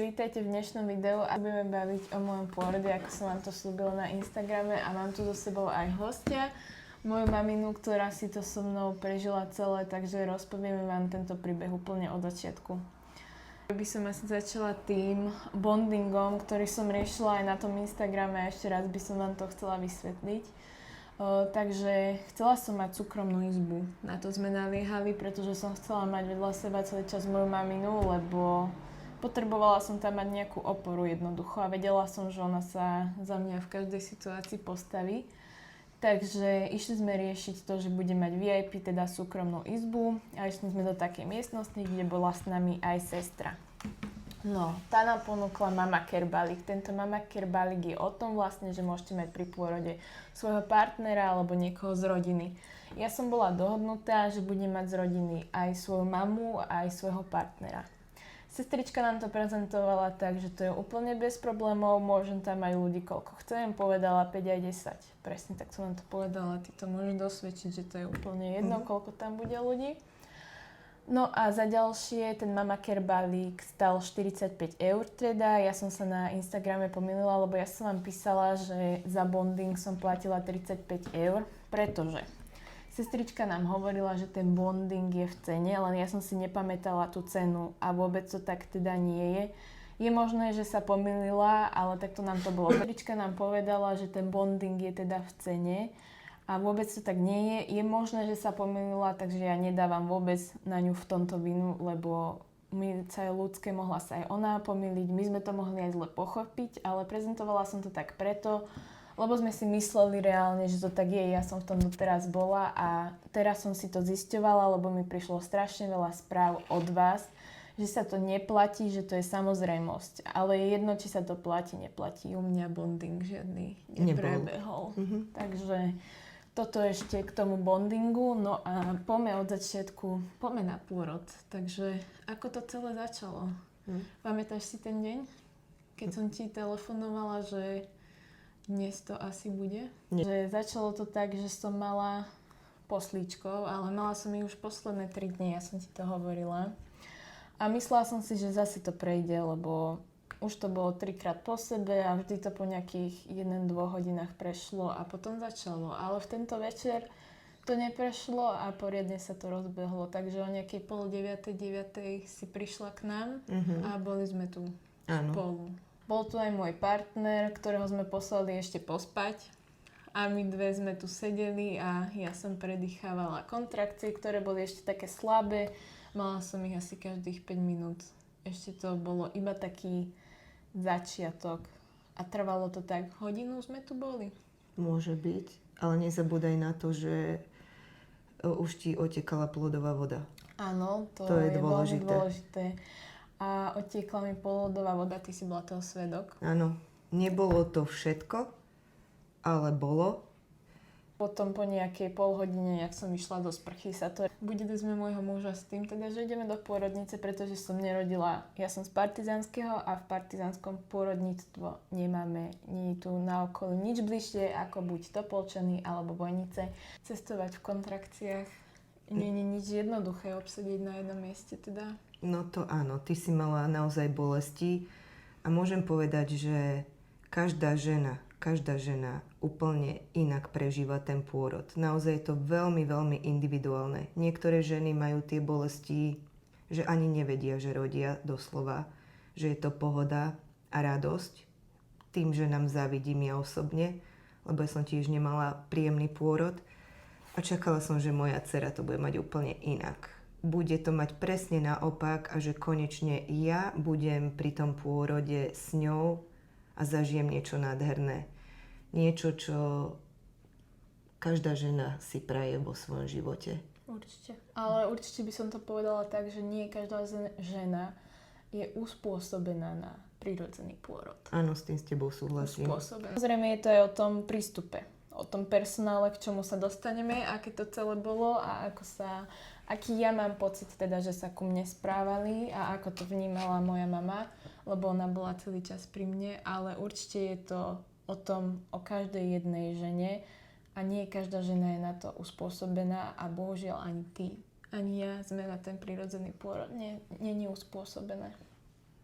Vítajte v dnešnom videu a budeme baviť o mojom pôrode, ako som vám to slúbila na Instagrame, a mám tu so sebou aj hostia, moju maminu, ktorá si to so mnou prežila celé, takže rozpovieme vám tento príbeh úplne od začiatku. By som asi začala tým bondingom, ktorý som riešila aj na tom Instagrame, a ešte raz by som vám to chcela vysvetliť. Takže chcela som mať súkromnú izbu. Na to sme naliehali, pretože som chcela mať vedľa seba celý čas moju maminu, lebo potrebovala som tam mať nejakú oporu jednoducho a vedela som, že ona sa za mňa v každej situácii postaví. Takže išli sme riešiť to, že budem mať VIP, teda súkromnú izbu, a išli sme do takej miestnosti, kde bola s nami aj sestra. No, tá nám ponúkla Mama Care balík. Tento Mama Care balík je o tom vlastne, že môžete mať pri pôrode svojho partnera alebo niekoho z rodiny. Ja som bola dohodnutá, že budem mať z rodiny aj svoju mamu, aj svojho partnera. Sestrička nám to prezentovala tak, že to je úplne bez problémov, môžem tam mať ľudí koľko chcem, povedala 5 aj 10. Presne tak som nám to povedala, ty to môžeš dosvedčiť, že to je úplne jedno, koľko tam bude ľudí. No a za ďalšie, ten Mama Care balík stal 45 eur teda. Ja som sa na Instagrame pomýlila, lebo ja som vám písala, že za bonding som platila 35 eur, pretože sestrička nám hovorila, že ten bonding je v cene, len ja som si nepamätala tú cenu a vôbec to tak teda nie je. Je možné, že sa pomýlila, ale takto nám to bolo. Sestrička nám povedala, že ten bonding je teda v cene a vôbec to tak nie je. Je možné, že sa pomýlila, takže ja nedávam vôbec na ňu v tomto vinu, lebo my sa je ľudské, mohla sa aj ona pomýliť, my sme to mohli aj zle pochopiť, ale prezentovala som to tak preto, lebo sme si mysleli reálne, že to tak je. Ja som v tom doteraz bola a teraz som si to zisťovala, lebo mi prišlo strašne veľa správ od vás, že sa to neplatí, že to je samozrejmosť. Ale je jedno, či sa to platí, neplatí. U mňa bonding žiadny neprebehol. Takže toto ešte k tomu bondingu. No a poďme od začiatku, poďme na pôrod. Takže ako to celé začalo? Pamätáš si ten deň, keď som ti telefonovala, že dnes to asi bude? Že začalo to tak, že som mala poslíčkov, ale mala som ich už posledné 3 dni, ja som ti to hovorila. A myslela som si, že zase to prejde, lebo už to bolo 3-krát po sebe a vždy to po nejakých 1-2 hodinách prešlo a potom začalo. Ale v tento večer to neprešlo a poriadne sa to rozbehlo. Takže o nejakej 8:30, 9:00 si prišla k nám a boli sme tu spolu. Bol tu aj môj partner, ktorého sme poslali ešte pospať. A my dve sme tu sedeli a ja som predýchávala kontrakcie, ktoré boli ešte také slabé. Mala som ich asi každých 5 minút. Ešte to bolo iba taký začiatok. A trvalo to tak, hodinu sme tu boli. Môže byť, ale nezabúdaj na to, že už ti otekala plodová voda. Áno, to je veľmi dôležité. A otiekla mi plodová voda, ty si bola toho svedok. Áno, nebolo to všetko, ale bolo. Potom po nejakej polhodine, jak som išla do sprchy, sa to budili sme môjho muža s tým, teda, že ideme do pôrodnice, pretože som nerodila. Ja som z Partizánskeho a v partizánskom pôrodníctvo nemáme. Nie je tu na okolí nič bližšie ako buď Topolčany alebo Bojnice. Cestovať v kontrakciách nie je nič jednoduché, obsediť na jednom mieste teda. No to áno, ty si mala naozaj bolesti a môžem povedať, že každá žena úplne inak prežíva ten pôrod. Naozaj je to veľmi, veľmi individuálne. Niektoré ženy majú tie bolesti, že ani nevedia, že rodia doslova, že je to pohoda a radosť. Tým ženám závidím ja osobne, lebo ja som tiež nemala príjemný pôrod a čakala som, že moja dcera to bude mať úplne inak. Bude to mať presne naopak a že konečne ja budem pri tom pôrode s ňou a zažijem niečo nádherné. Niečo, čo každá žena si praje vo svojom živote. Určite. Ale určite by som to povedala tak, že nie každá žena je uspôsobená na prirodzený pôrod. Áno, s tým s tebou súhlasím. Uspôsobená. Samozrejme je to aj o tom prístupe. O tom personále, k čomu sa dostaneme, aké to celé bolo a aký ja mám pocit teda, že sa ku mne správali a ako to vnímala moja mama, lebo ona bola celý čas pri mne, ale určite je to o tom, o každej jednej žene a nie každá žena je na to uspôsobená a bohužiaľ ani ty, ani ja sme na ten prirodzený pôrod nie uspôsobené.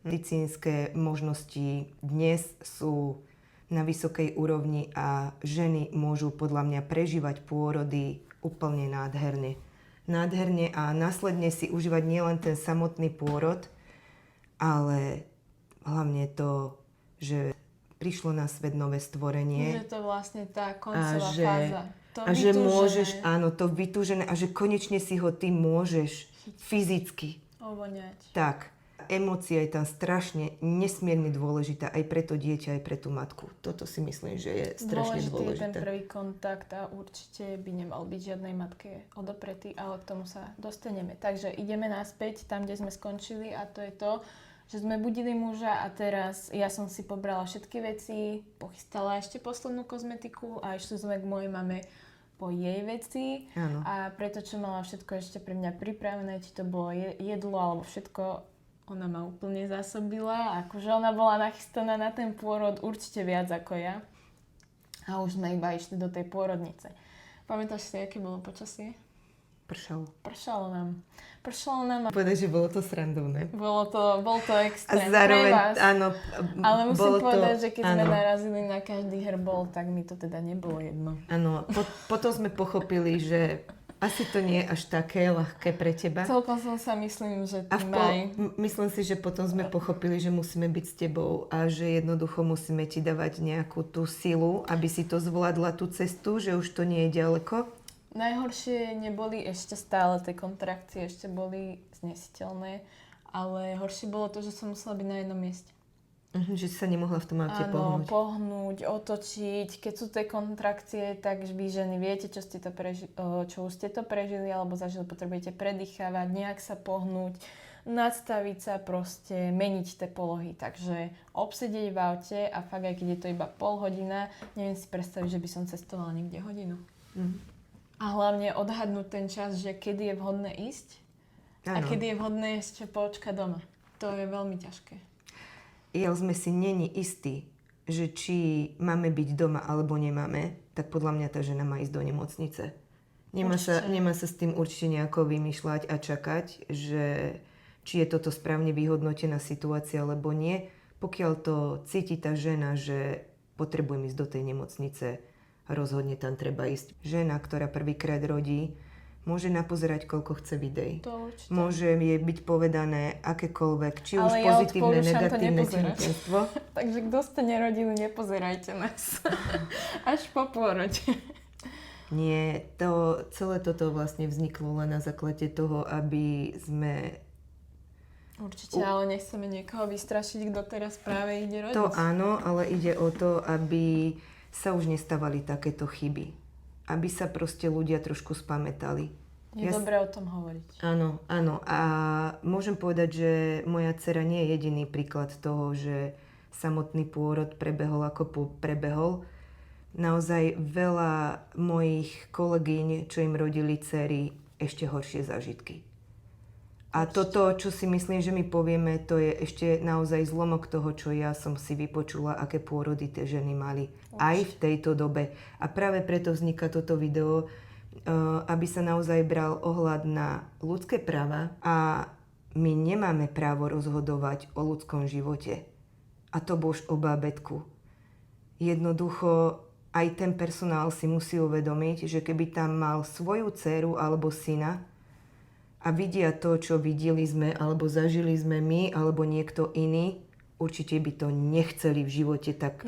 Medicínske možnosti dnes sú na vysokej úrovni a ženy môžu podľa mňa prežívať pôrody úplne nádherne. Nádherne a následne si užívať nielen ten samotný pôrod, ale hlavne to, že prišlo na svet nové stvorenie. Že to vlastne tá koncová fáza. To a že vytúžené. môžeš, áno, to vytúžené a že konečne si ho ty môžeš fyzicky. Ovoňať. Tak. Emócia je tam strašne nesmierne dôležitá aj pre to dieťa, aj pre tú matku. Toto si myslím, že je strašne Dôležitý je ten dôležité. prvý kontakt a určite by nemal byť žiadnej matke odopretý, ale k tomu sa dostaneme. Takže ideme naspäť tam, kde sme skončili a to je to, že sme budili muža a teraz ja som si pobrala všetky veci, pochystala ešte poslednú kozmetiku a išli sme k mojej mame po jej veci. Áno. A preto, čo mala všetko ešte pre mňa pripravené, či to bolo jedlo alebo všetko, ona ma úplne zásobila. Akože ona bola nachystaná na ten pôrod určite viac ako ja. A už sme iba išli do tej pôrodnice. Pamätáš si, aké bolo počasie? Pršalo nám. A Povedať, že bolo to srandovné. bol to extrém. A zároveň, pre vás. áno, Ale musím povedať, že keď sme áno. narazili na každý herbol, tak mi to teda nebolo jedno. Áno, potom sme pochopili, že asi to nie je až také ľahké pre teba. Celkom som sa myslím, že A ty maj. myslím si, že potom sme pochopili, že musíme byť s tebou a že jednoducho musíme ti dávať nejakú tú silu, aby si to zvládla tú cestu, že už to nie je ďaleko. Najhoršie neboli ešte stále, tie kontrakcie ešte boli znesiteľné, ale horšie bolo to, že som musela byť na jednom mieste. Že sa nemohla v tom aute Áno, pohnúť. pohnúť, otočiť. Keď sú tie kontrakcie, tak vy ženy viete, čo už ste to prežili alebo zažili, potrebujete predýchávať, nejak sa pohnúť, nadstaviť sa, proste meniť tie polohy. Takže obsedieť v aute a fakt aj keď je to iba pol hodina, neviem si predstaviť, že by som cestovala niekde hodinu. A hlavne odhadnúť ten čas, že kedy je vhodné ísť a Áno. kedy je vhodné ešte počkať doma. To je veľmi ťažké. Sme si není istí, že či máme byť doma alebo nemáme, tak podľa mňa tá žena má ísť do nemocnice. Nemá sa s tým určite nejako vymýšľať a čakať, že či je toto správne vyhodnotená situácia alebo nie. Pokiaľ to cíti tá žena, že potrebujem ísť do tej nemocnice, rozhodne tam treba ísť. Žena, ktorá prvýkrát rodí, môže napozerať, koľko chce videí. To určite. Môže jej byť povedané akékoľvek, či už Ale ja pozitívne, odporúčam to negatívne nepozerať. tehotenstvo. Takže kto ste nerodili, nepozerajte nás. Až po pôrode. Nie, celé toto vlastne vzniklo len na základe toho, aby sme... Určite, ale nechceme niekoho vystrašiť, kto teraz práve ide rodiť. To áno, ale ide o to, aby sa už nestávali takéto chyby. Aby sa proste ľudia trošku spamätali. Je dobré o tom hovoriť. Áno, áno. A môžem povedať, že moja dcera nie je jediný príklad toho, že samotný pôrod prebehol ako prebehol. Naozaj veľa mojich kolegyň, čo im rodili dcery, ešte horšie zážitky. A toto, čo si myslím, že my povieme, to je ešte naozaj zlomok toho, čo ja som si vypočula, aké pôrody tie ženy mali. Aj v tejto dobe. A práve preto vzniká toto video, aby sa naozaj bral ohľad na ľudské práva a my nemáme právo rozhodovať o ľudskom živote. A to bož o bábätku. Jednoducho aj ten personál si musí uvedomiť, že keby tam mal svoju dceru alebo syna a vidia to, čo videli sme alebo zažili sme my alebo niekto iný, určite by to nechceli v živote tak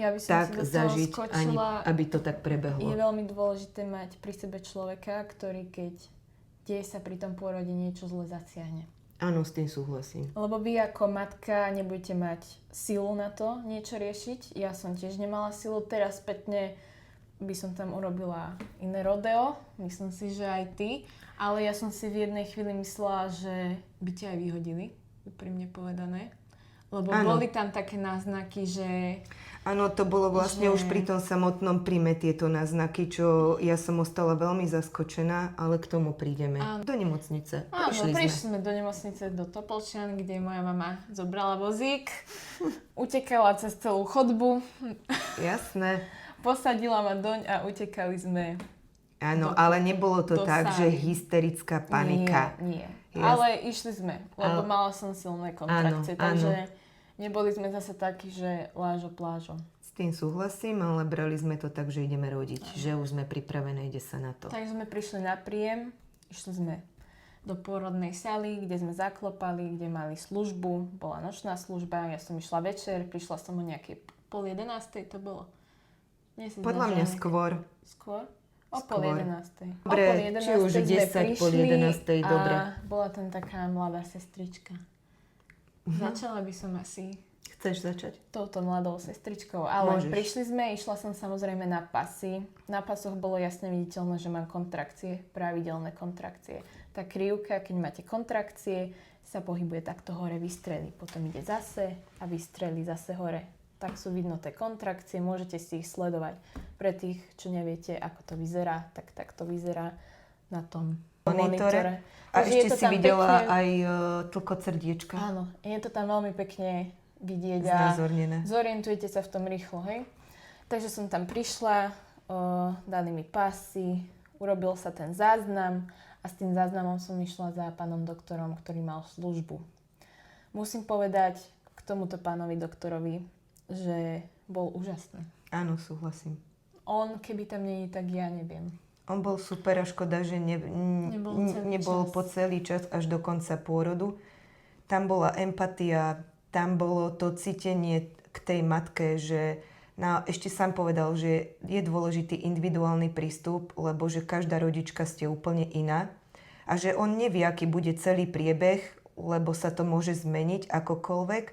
zažiť, ani aby to tak prebehlo. Je veľmi dôležité mať pri sebe človeka, ktorý keď deje sa pri tom pôrode niečo zle zasiahne. Áno, s tým súhlasím. Lebo vy ako matka nebudete mať silu na to niečo riešiť. Ja som tiež nemala silu. Teraz spätne by som tam urobila iné rodeo. Myslím si, že aj ty. Ale ja som si v jednej chvíli myslela, že by ťa aj vyhodili. Úprimne povedané. Lebo boli tam také náznaky, že... Áno, to bolo vlastne už pri tom samotnom príjme tieto náznaky, čo ja som ostala veľmi zaskočená, ale k tomu prídeme. Do nemocnice. Áno, prišli sme do nemocnice do Topolčian, kde moja mama zobrala vozík, utekala cez celú chodbu. Jasné. Posadila ma doň a utekali sme. Áno, ale nebolo to tak, že hysterická panika. Nie. Ale išli sme, lebo mala som silné kontrakcie, takže neboli sme zase takí, že lážo plážo. S tým súhlasím, ale brali sme to tak, že ideme rodiť, že už sme pripravené, ide sa na to. Takže sme prišli na príjem, išli sme do pôrodnej sály, kde sme zaklopali, kde mali službu, bola nočná služba, ja som išla večer, prišla som o nejakej 10:30 to bolo. Podľa mňa skôr. Skôr? O Skôr. 10:30. Dobre, O 10:30 či už 10, pol 11, dobre. A bola tam taká mladá sestrička. Začala by som asi Chceš začať? touto mladou sestričkou, ale Môžeš. prišli sme, išla som samozrejme na pasy. Na pasoch bolo jasne viditeľné, že mám kontrakcie, pravidelné kontrakcie. Tá krivka, keď máte kontrakcie, sa pohybuje takto hore, vystrelí. Potom ide zase a vystrelí zase hore. Tak sú vidno tie kontrakcie, môžete si ich sledovať. Pre tých, čo neviete, ako to vyzerá, tak to vyzerá na tom monitore. A Takže je ešte to si tam videla pekne- aj tlkot srdiečka. Áno, je to tam veľmi pekne vidieť a Znázornené. zorientujete sa v tom rýchlo, hej? Takže som tam prišla, dali mi pasy, urobil sa ten záznam a s tým záznamom som išla za pánom doktorom, ktorý mal službu. Musím povedať k tomuto pánovi doktorovi, že bol úžasný. Áno, súhlasím. On, keby tam nie je, tak ja neviem. On bol super a škoda, že nebol čas. po celý čas až do konca pôrodu. Tam bola empatia, tam bolo to cítenie k tej matke, že ešte sám povedal, že je dôležitý individuálny prístup, lebo že každá rodička ste úplne iná a že on nevie, aký bude celý priebeh, lebo sa to môže zmeniť akokoľvek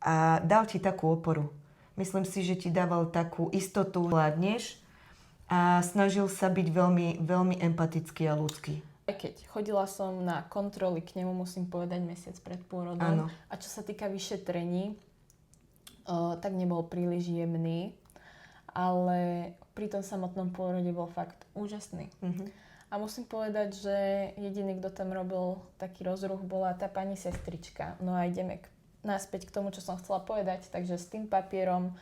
a dal ti takú oporu. Myslím si, že ti dával takú istotu, vládneš a snažil sa byť veľmi, veľmi empatický a ľudský. Aj keď chodila som na kontroly k nemu, musím povedať, mesiac pred pôrodom. Áno. A čo sa týka vyšetrení, tak nebol príliš jemný, ale pri tom samotnom pôrode bol fakt úžasný. A musím povedať, že jediný, kto tam robil taký rozruch, bola tá pani sestrička. No a ideme naspäť k tomu, čo som chcela povedať. Takže s tým papierom,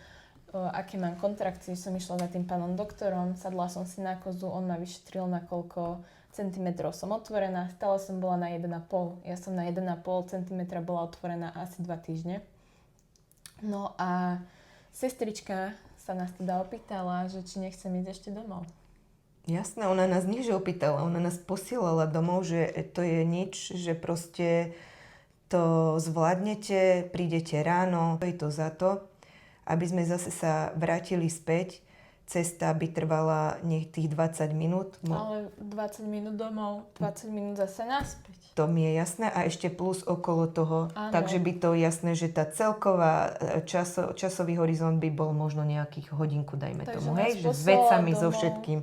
aké mám kontrakcie, som išla za tým pánom doktorom, sadla som si na kozu, on ma vyšetril, na koľko centimetrov som otvorená. Stále som bola na 1,5. Ja som na 1,5 cm bola otvorená asi 2 týždne. No a sestrička sa nás teda opýtala, že či nechcem ísť ešte domov. Jasné, ona nás nie že opýtala, ona nás posielala domov, že to je nič, že proste to zvládnete, prídete ráno, to je to za to, aby sme zase sa vrátili späť. Cesta by trvala nech tých 20 minút. Ale 20 minút domov, 20 minút zase naspäť. To mi je jasné a ešte plus okolo toho. Áno. Takže by to jasné, že tá celková časový horizont by bol možno nejakých hodinku, dajme Takže tomu, nás hej, že s poslala vecami, so domov. všetkým.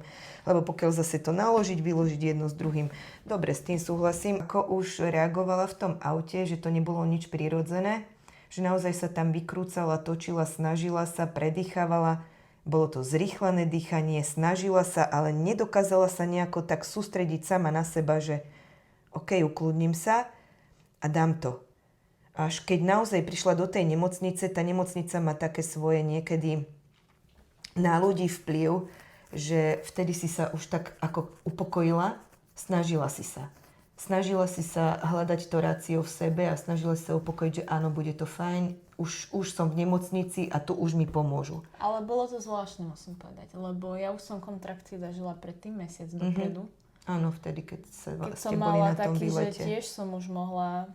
Lebo pokiaľ zase to naložiť, vyložiť jedno s druhým. Dobre, s tým súhlasím. Ako už reagovala v tom aute, že to nebolo nič prirodzené, že naozaj sa tam vykrúcala, točila, snažila sa, predýchávala. Bolo to zrýchlené dýchanie, snažila sa, ale nedokázala sa nejako tak sústrediť sama na seba, že OK, ukludním sa a dám to. Až keď naozaj prišla do tej nemocnice, tá nemocnica má také svoje niekedy na ľudí vplyv, že vtedy si sa už tak ako upokojila, snažila si sa. Snažila si sa hľadať to rácio v sebe a snažila si sa upokojiť, že áno, bude to fajn, už som v nemocnici a tu už mi pomôžu. Ale bolo to zvláštne, musím povedať, lebo ja už som kontrakcie zažila predtým mesiac dopredu. Áno, vtedy, keď Keď ste som boli mala na tom taký, že výlete. tiež som už mohla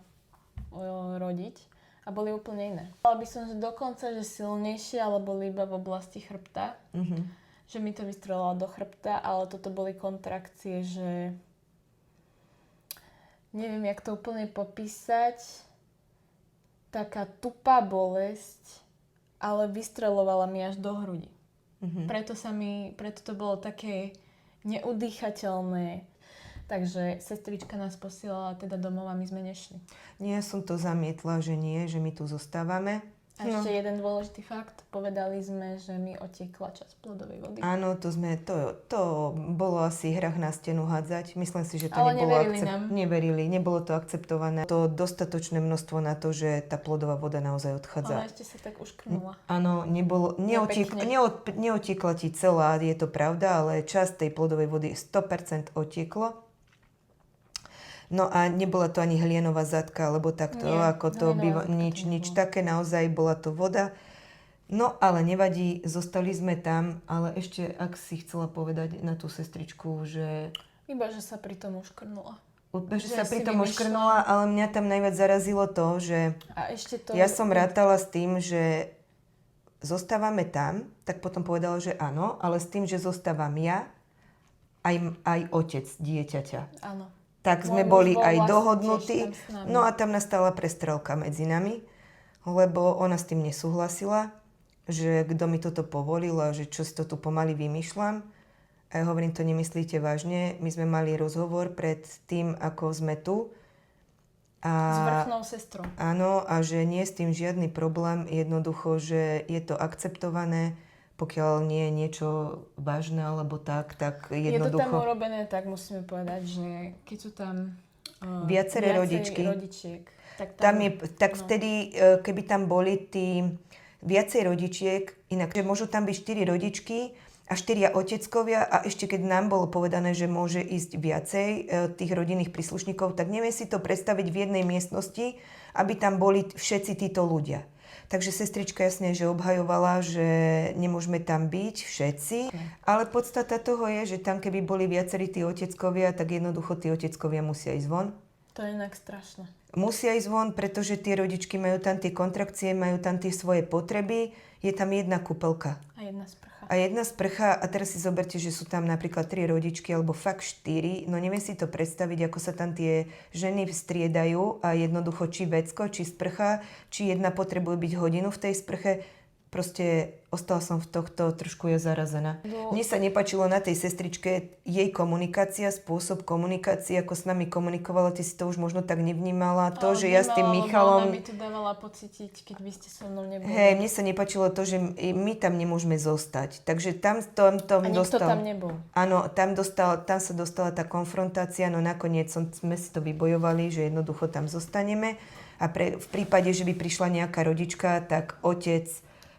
rodiť a boli úplne iné. Povedala by som, že dokonca, že silnejšie, ale boli iba v oblasti chrbta. Že mi to vystrelilo do chrbta, ale toto boli kontrakcie, že neviem, jak to úplne popísať. Taká tupá bolesť, ale vystreľovala mi až do hrudi. Preto to bolo také neudýchateľné. Takže sestrička nás posielala teda domov a my sme nešli. Nie, som to zamietla, že nie, že my tu zostávame. A ešte jeden dôležitý fakt. Povedali sme, že mi otiekla časť plodovej vody. Áno, to bolo asi hrách na stenu hádzať. Myslím si, že to Ale nebolo neverili nám. Neverili, nebolo to akceptované. To dostatočné množstvo na to, že tá plodová voda naozaj Ale odchádza. ešte sa tak uškrnula. Áno, neotiekla ti celá, je to pravda, ale časť tej plodovej vody 100% otieklo. No a nebola to ani hlienová zadka, alebo takto, Nie, ako to hlienová býva, zadka to nič nebolo. také, naozaj bola to voda. No ale nevadí, zostali sme tam, ale ešte, ak si chcela povedať na tú sestričku, že... Iba, že sa pri tom uškrnula. Že Že sa si pri tom vymýšľam. uškrnula, ale mňa tam najviac zarazilo to, že A ešte to... ja som rátala s tým, že zostávame tam, tak potom povedala, že áno, ale s tým, že zostávam ja, aj otec dieťaťa. Áno. Tak sme Môj muž boli bol aj vlastne dohodnutí. tiež tam s nami. No a tam nastala prestrelka medzi nami, lebo ona s tým nesúhlasila, že kto mi toto povolil a že čo si to tu pomaly vymýšľam. A ja hovorím, to nemyslíte vážne. My sme mali rozhovor pred tým, ako sme tu. S vrchnou sestrou. Áno, a že nie je s tým žiadny problém. Jednoducho, že je to akceptované, pokiaľ nie je niečo vážne alebo tak jednoducho... Je to tam urobené tak, musíme povedať, že keď sú tam viaceré rodičky, rodičiek, tak vtedy, keby tam boli tí viacej rodičiek, inak, že môžu tam byť 4 rodičky a 4 oteckovia a ešte keď nám bolo povedané, že môže ísť viacej tých rodinných príslušníkov, tak neviem si to predstaviť v jednej miestnosti, aby tam boli všetci títo ľudia. Takže sestrička jasne, že obhajovala, že nemôžeme tam byť všetci, ale podstata toho je, že tam keby boli viacerí tí oteckovia, tak jednoducho tí oteckovia musia ísť von. To je inak strašné. Musia ísť von, pretože tie rodičky majú tam tie kontrakcie, majú tam tie svoje potreby, je tam jedna kúpelka. A jedna sprcha. A teraz si zoberte, že sú tam napríklad 3 rodičky alebo fakt 4. No neviem si to predstaviť, ako sa tam tie ženy striedajú a jednoducho či vecko, či sprcha, či jedna potrebuje byť hodinu v tej sprche. Proste ostala som v tohto trošku ja zarazená. Mne sa nepáčilo na tej sestričke jej komunikácia, spôsob komunikácie, ako s nami komunikovala, ty si to už možno tak nevnímala. To, že ja s tým Michalom... Ona by to dávala pocítiť, keď by ste so mnou neboli. Hej, mne sa nepáčilo to, že my tam nemôžeme zostať. Takže tam a nikto tam nebol. Áno, tam sa dostala tá konfrontácia, no nakoniec sme si to vybojovali, že jednoducho tam zostaneme. A v prípade, že by prišla nejaká rodička, tak otec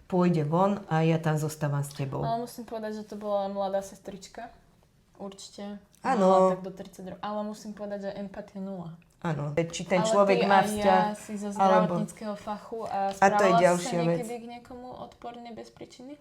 pôjde von a ja tam zostávam s tebou. Ale musím povedať, že to bola mladá sestrička. Určite. Áno. Tak do 30 rokov. Ale musím povedať, že empatia 0. Áno. Či ten ale človek má vzťah... Ale ty a ja si zo zdravotníckeho fachu a to je správala si ďalšia sa vec. niekedy k niekomu odporne bez príčiny?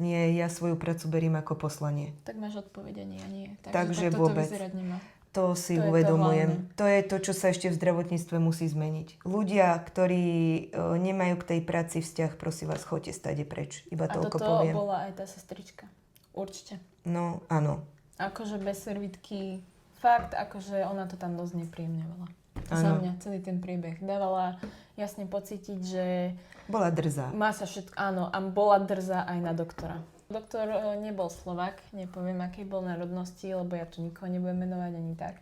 Nie, ja svoju prácu beriem ako poslanie. Tak máš odpovedenie a nie. Takže toto vôbec. vyzerať nemá. To si To je to uvedomujem. hlavné. To je to, čo sa ešte v zdravotníctve musí zmeniť. Ľudia, ktorí nemajú k tej práci vzťah, prosím vás, choďte stade preč. Iba A toľko toto poviem. bola aj tá sestrička. Určite. No, áno. Akože bez servítky. Fakt, akože ona to tam dosť nepríjemňovala. Za mňa celý ten príbeh. Dávala jasne pocítiť, že... Bola drzá. Má sa všetko, áno, a bola drzá aj na doktora. Doktor nebol Slovák, nepoviem, akej bol národnosti, lebo ja tu nikoho nebudem menovať ani tak.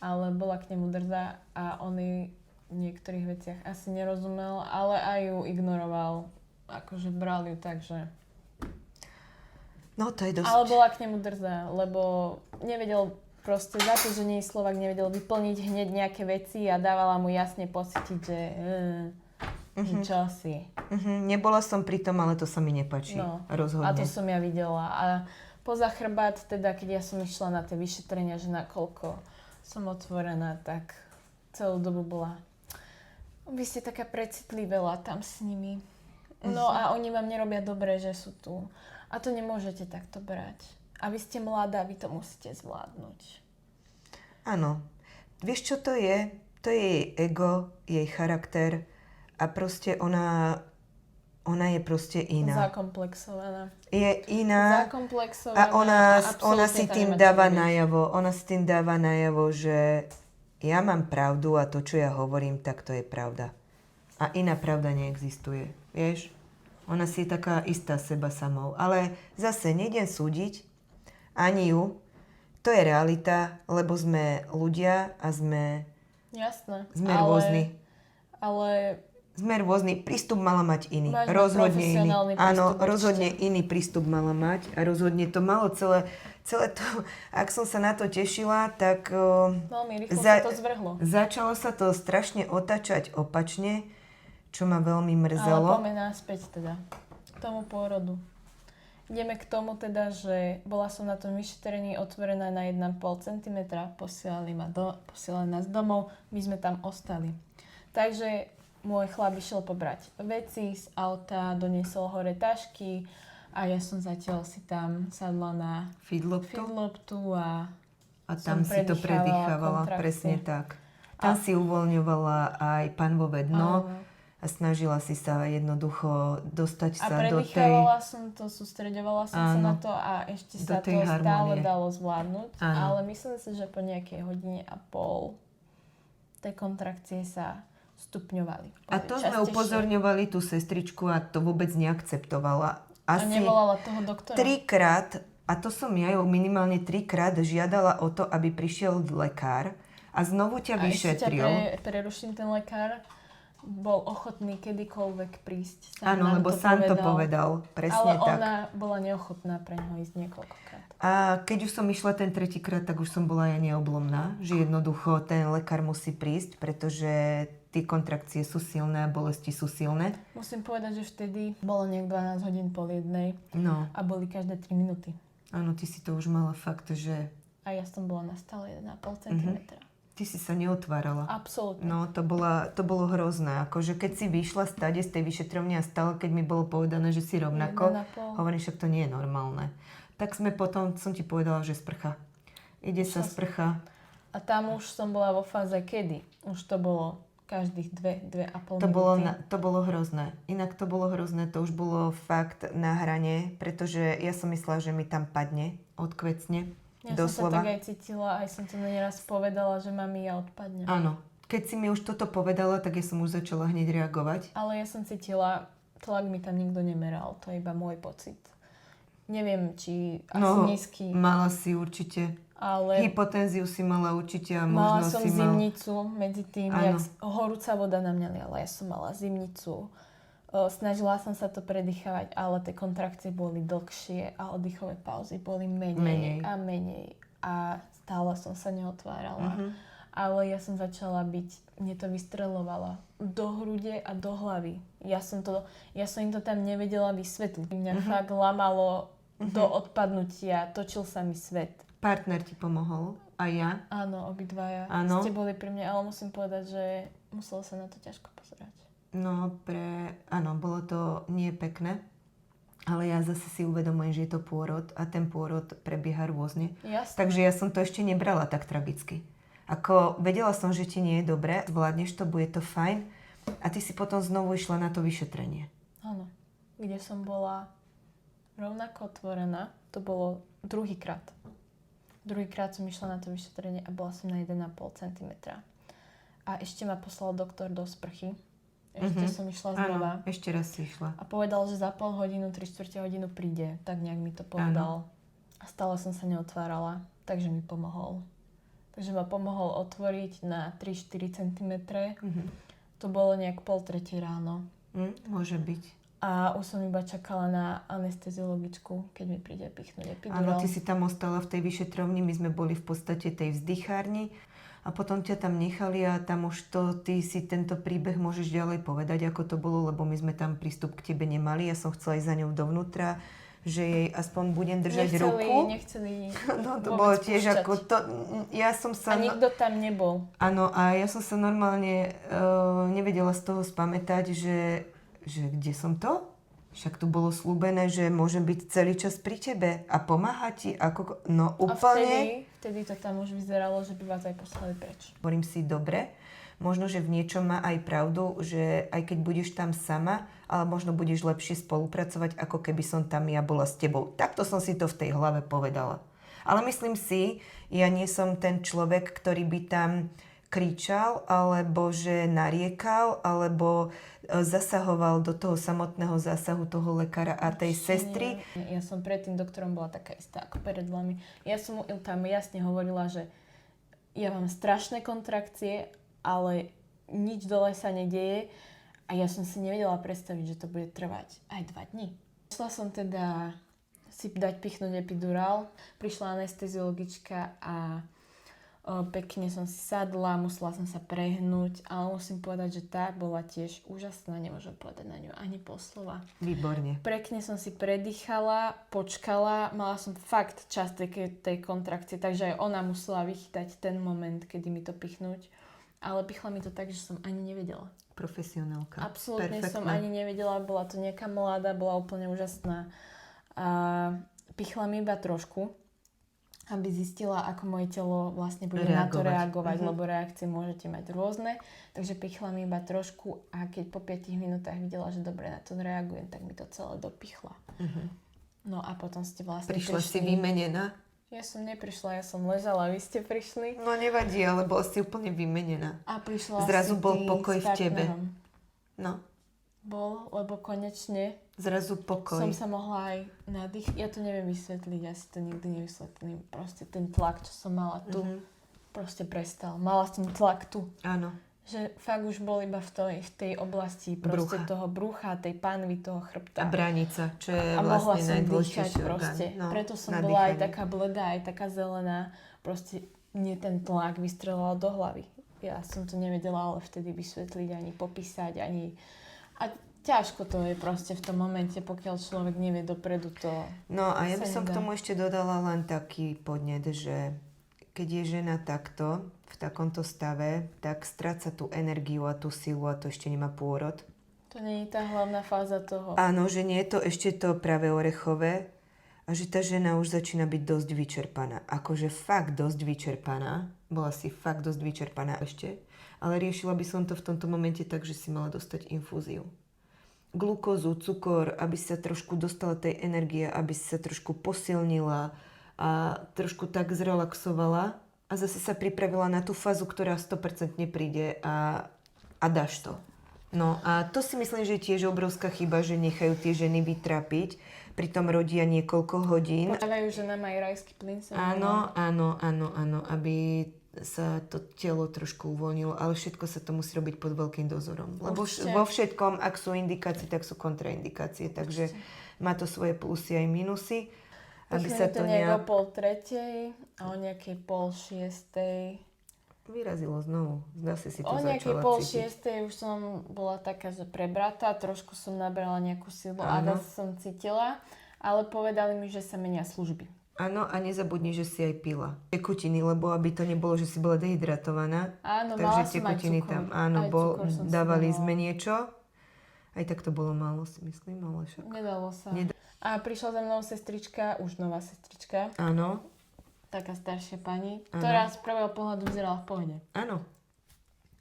Ale bola k nemu drzá a on jej v niektorých veciach asi nerozumel, ale aj ju ignoroval. Akože bral ju tak, že... No, to je dosť... Ale bola k nemu drzá, lebo nevedel proste za to, že nie je Slovák, nevedel vyplniť hneď nejaké veci a dávala mu jasne pocítiť, že... Čo si? Nebola som pri tom, ale to sa mi nepáči. No, rozhodne. a to som ja videla. A poza chrbát, teda keď ja som išla na tie vyšetrenia, že nakoľko som otvorená, tak celú dobu bola. Vy ste taká precitlivela tam s nimi. No a oni vám nerobia dobre, že sú tu. A to nemôžete takto brať. A vy ste mladá, vy to musíte zvládnuť. Áno. Vieš, čo to je? To je jej ego, jej charakter. A proste ona je proste iná. Zakomplexovaná. Je iná Zakomplexovaná. a ona si tým dáva najavo. Ona si tým dáva najavo, že ja mám pravdu a to, čo ja hovorím, tak to je pravda. A iná pravda neexistuje. Vieš? Ona si je taká istá seba samou. Ale zase nejdem súdiť ani ju. To je realita, lebo sme ľudia a sme rôzni. Ale sme rôzni, prístup mala mať iný. Máš Rozhodne iný. profesionálny prístup, Áno, určite. rozhodne iný prístup mala mať a rozhodne to malo celé to, ak som sa na to tešila, tak veľmi rýchlo sa to zvrhlo. Začalo sa to strašne otáčať opačne, čo ma veľmi Ale mrzelo. poďme naspäť teda k tomu pôrodu. ideme k tomu teda, že bola som na tom vyšetrení otvorená na 1,5 cm, posielali nás domov, my sme tam ostali. Takže môj chlap išiel pobrať veci z auta, doniesol hore tašky a ja som zatiaľ si tam sadla na feedloptu a tam si to predýchávala, presne tak. Tam si uvoľňovala aj panvové dno a snažila si sa jednoducho dostať sa do tej... A predýchávala som to, sústreďovala som sa na to a ešte sa to stále dalo zvládnuť. Ale myslím si, že po nejakej hodine a pol tej kontrakcie sa stupňovali. A to sme upozorňovali tú sestričku a to vôbec neakceptovala. A nevolala toho doktora? 3-krát, a to som ja ju minimálne 3-krát žiadala o to, aby prišiel lekár a znovu ťa vyšetril. A ešte preruším, ten lekár bol ochotný kedykoľvek prísť. Áno, lebo sám to povedal. Presne tak. Ale ona bola neochotná pre ňo ísť niekoľkokrát. A keď už som išla ten 3-krát, tak už som bola ja neoblomná, že jednoducho ten lekár musí prísť, pretože tie kontrakcie sú silné a bolesti sú silné. Musím povedať, že vtedy bolo nejak 12 hodín pol jednej a boli každé 3 minúty. Áno, ty si to už mala fakt, že... A ja som bola na stále 1,5 cm. Ty si sa neotvárala. Absolútne. No, to bolo hrozné. Akože keď si vyšla stade z tej vyšetrovne a stále, keď mi bolo povedané, že si rovnako, hovorím, však to nie je normálne. Tak som ti povedala, že sprcha. Ide sa sprcha. A tam už som bola vo fáze kedy? Už to bolo každých 2,5 minúty. To bolo hrozné. Inak to bolo hrozné, to už bolo fakt na hrane, pretože ja som myslela, že mi tam padne, odkvecne. Ja som sa tak aj cítila, aj som to nieraz povedala, že mami, ja odpadnem. Áno. Keď si mi už toto povedala, tak ja som už začala hneď reagovať. Ale ja som cítila, tlak mi tam nikto nemeral, to je iba môj pocit. Neviem, či asi nízky. Mala si určite. Ale hypotenziu si mala určite a možno si som zimnicu medzi tým, jak horúca voda na mňa liala. Ja som mala zimnicu. Snažila som sa to predýchavať, ale tie kontrakcie boli dlhšie a oddychové pauzy boli menej. A stále som sa neotvárala. Ale ja som začala mne to vystreľovalo do hrude a do hlavy. Ja som im to tam nevedela vysvetliť. Mňa fakt lamalo do odpadnutia, točil sa mi svet. Partner ti pomohol? A ja? Áno, obidvaja. Ste boli pri mne, ale musím povedať, že muselo sa na to ťažko pozerať. No, áno, bolo to nie pekné, ale ja zase si uvedomujem, že je to pôrod a ten pôrod prebieha rôzne. Jasne. Takže ja som to ešte nebrala tak tragicky. Ako vedela som, že ti nie je dobre, zvládneš to, bude to fajn a ty si potom znovu išla na to vyšetrenie. Áno, kde som bola rovnako otvorená, to bolo druhýkrát. Druhýkrát som išla na to vyšetrenie a bola som na 1,5 cm. A ešte ma poslal doktor do sprchy. Ešte som išla znova. Áno, ešte raz si išla. A povedal, že za pol hodinu, 3/4 hodinu príde. Tak nejak mi to povedal. A stále som sa neotvárala, takže mi pomohol. Takže ma pomohol otvoriť na 3-4 cm. To bolo nejak 2:30 ráno. Môže byť. A už som iba čakala na anesteziologičku, keď mi príde pichnúť epidurál. Áno, ty si tam ostala v tej vyšetrovni, my sme boli v podstate tej vzdychárni a potom ťa tam nechali a tam už ty si tento príbeh môžeš ďalej povedať, ako to bolo, lebo my sme tam prístup k tebe nemali. Ja som chcela ísť za ňou dovnútra, že jej aspoň budem držať ruku. Nechceli no to bolo tiež púšťať. ako to, ja som sa... A nikto tam nebol. Áno, a ja som sa normálne nevedela z toho spamätať, že kde som to? Však tu bolo slúbené, že môžem byť celý čas pri tebe a pomáhať ti. No úplne. A vtedy to tam už vyzeralo, že by vás aj poslali preč. Hovorím si, dobre, možno, že v niečom má aj pravdu, že aj keď budeš tam sama, ale možno budeš lepšie spolupracovať, ako keby som tam ja bola s tebou. Takto som si to v tej hlave povedala. Ale myslím si, ja nie som ten človek, ktorý by tam kričal, alebo že nariekal, alebo zasahoval do toho samotného zásahu toho lekára a tej sestry. Ja som pred tým doktorom bola taká istá ako pred vami. Ja som mu tam jasne hovorila, že ja mám strašné kontrakcie, ale nič dole sa nedieje a ja som si nevedela predstaviť, že to bude trvať aj 2 dní. Išla som teda si dať pichnúť epidurál, prišla anesteziologička a Pekne som si sadla, musela som sa prehnúť, ale musím povedať, že tá bola tiež úžasná, nemôžem povedať na ňu ani pol slova. Výborne. Pekne som si predýchala, počkala, mala som fakt čas tej kontrakcie, takže aj ona musela vychytať ten moment, kedy mi to pichnúť. Ale pichla mi to tak, že som ani nevedela. Profesionálka. Absolútne Perfektná. som ani nevedela, bola to nejaká mladá, bola úplne úžasná. A pichla mi iba trošku, aby zistila, ako moje telo vlastne bude na to reagovať, lebo reakcie môžete mať rôzne. Takže pichla mi iba trošku a keď po 5 minútach videla, že dobre na to reagujem, tak mi to celé dopichla. No a potom ste vlastne Prišla si vymenená? Ja som neprišla, ja som ležala, vy ste prišli. No nevadí, ale bola si úplne vymenená. A prišla Zrazu si bol ty pokoj s v tebe. partnerom. No, Bol, lebo konečne zrazu pokoj. som sa mohla aj nadýchnuť. Ja to neviem vysvetliť, ja si to nikdy nevysvetlím. Proste ten tlak, čo som mala tu, proste prestal. Mala som tlak tu. Áno. Že fakt už bol iba v tej oblasti proste toho brucha, tej panvy, toho chrbta. A bránica, čo je A mohla vlastne som dýchať najdôležitejší orgán. proste. No, Preto som na bola aj dýchanie. taká bledá, aj taká zelená. Proste mne ten tlak vystrelal do hlavy. Ja som to nevedela ale vtedy vysvetliť, ani popísať, ani... A ťažko to je proste v tom momente, pokiaľ človek nevie dopredu to... No a ja by sa som k nedá. tomu ešte dodala len taký podnet, že keď je žena takto, v takomto stave, tak stráca tú energiu a tú silu a to ešte nemá pôrod. To nie je tá hlavná fáza toho. Áno, že nie je to ešte to práve orechové a že tá žena už začína byť dosť vyčerpaná. Akože fakt dosť vyčerpaná. Bola si fakt dosť vyčerpaná ešte. Ale riešila by som to v tomto momente tak, že si mala dostať infúziu. Glukózu, cukor, aby sa trošku dostala tej energie, aby sa trošku posilnila a trošku tak zrelaxovala a zase sa pripravila na tú fázu, ktorá 100% príde a dáš to. No a to si myslím, že je tiež obrovská chyba, že nechajú tie ženy vytrapiť, pritom rodia niekoľko hodín. Počávajú, že nám aj rajský plyn sa Áno, aby sa to telo trošku uvoľnilo, ale všetko sa to musí robiť pod veľkým dozorom. Lebo vo všetkom, ak sú indikácie, tak sú kontraindikácie, takže má to svoje plusy aj minusy. Aby sa to nejak o 2:30 a o nejakej 5:30. Vyrazilo znovu. Zase si to O nejakej začala cítiť. 5:30 už som bola taká, že prebratá, trošku som nabrala nejakú silu a Áno. zase som cítila, ale povedali mi, že sa menia služby. Áno, a nezabudni, že si aj pila tekutiny, lebo aby to nebolo, že si bola dehydratovaná. Áno, Takže mala som aj tekutiny cukor. tam, áno, Aj cukor som si dávali dávala. sme niečo. Aj tak to bolo málo, si myslím, ale však. Nedalo sa. Nedá- A prišla za mnou sestrička, už nová sestrička, Áno, taká staršia pani, Áno. ktorá z prvého pohľadu vyzerala v pohode. áno.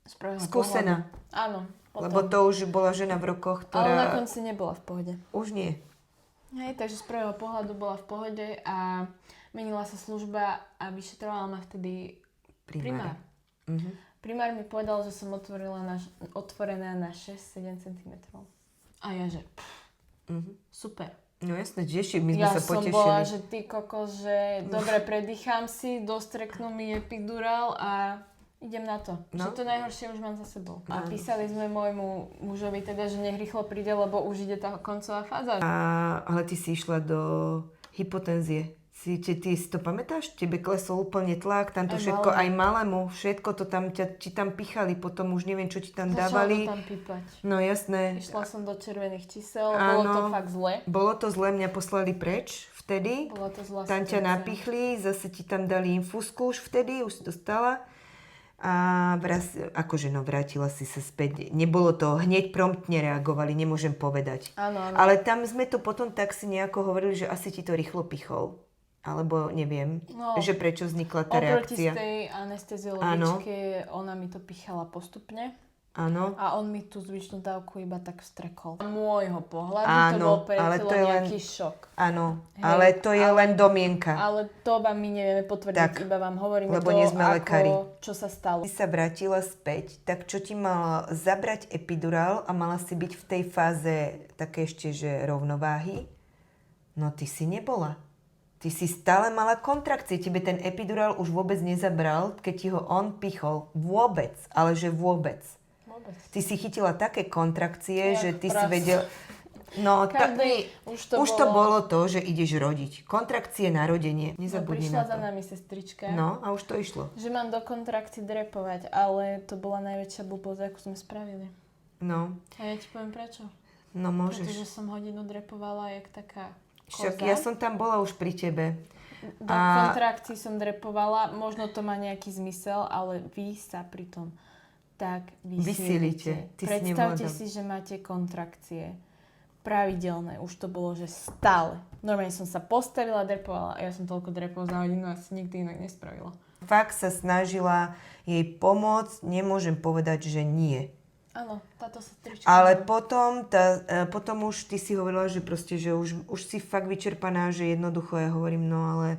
Z prvého Skúsená. pohľadu. Áno. Lebo to už bola žena v rokoch, Ale na ktorá... konci nebola v pohode. Už nie. Hej, takže z prvého pohľadu bola v pohode a menila sa služba a vyšetrovala ma vtedy primár. Mhm. Primár mi povedal, že som otvorená na 6-7 cm. A ja že super. No jasné, teší, my sme Ja sa som potešili. bola, že ty kokos, že dobre predýcham si, dostreknú mi epidurál a idem na to. No. Že to najhoršie už mám za sebou. A Áno. písali sme môjmu mužovi teda, že nech rýchlo príde, lebo už ide tá koncová fáza. Ale ty si išla do hypotenzie. Ty si to pamätáš? Tebe klesol úplne tlak, tam to Aj všetko, malému. aj malému, všetko to tam, ti tam pichali, potom už neviem, čo ti tam Začalo dávali. to tam pípať. No jasné. Išla som do červených čísel, Áno. bolo to fakt zle. Bolo to zle, mňa poslali preč vtedy. Bola to zlá Tam ťa situácia. napichli, zase ti tam dali infúzku už vtedy, už si dostala. A vrátila si sa späť. Nebolo to, hneď promptne reagovali, nemôžem povedať. Áno, áno. Ale tam sme to potom tak si nejako hovorili, že asi ti to rýchlo pichol. Alebo neviem, No, že prečo vznikla tá oproti reakcia. z tej anesteziologičke ona mi to pichala postupne. Áno. A on mi tú zvyšnú dávku iba tak vstrekol. Z môjho pohľadu to Áno, bol pre ale telo to je len- nejaký šok. Áno, Hej, ale to je len domienka. Ale to vám my nevieme potvrdiť, Tak, iba vám hovoríme lebo to, nie sme lekári. čo sa stalo. Si sa vrátila späť, tak čo ti mala zabrať epidurál a mala si byť v tej fáze také ešte, že rovnováhy? No ty si nebola. Ty si stále mala kontrakcie, tebe ten epidurál už vôbec nezabral, keď ti ho on pichol. Vôbec, ale že vôbec. Vôbec. Ty si chytila také kontrakcie, Jak že ty si prasa. vedel... No, Každý, už to bolo to, že ideš rodiť. Kontrakcie, narodenie, nezabudni prišla na to. za nami sestrička. No, a už to išlo. Že mám do kontrakcií drepovať, ale to bola najväčšia blbosť, akú sme spravili. No. A ja ti poviem prečo. No, môžeš. Pretože som hodinu drepovala jak taká Však koza. ja som tam bola už pri tebe. Do kontrakcií som drepovala, možno to má nejaký zmysel, ale vy sa pri tom tak vysilíte. Predstavte si, že máte kontrakcie pravidelné, už to bolo, že stále. Normálne som sa postavila, drepovala a ja som toľko drepov za hodinu asi nikdy inak nespravila. Fakt sa snažila jej pomôcť, nemôžem povedať, že nie. Áno, táto sestrička. Ale potom už ty si hovorila, že proste, že už si fakt vyčerpaná, že jednoducho ja hovorím, no ale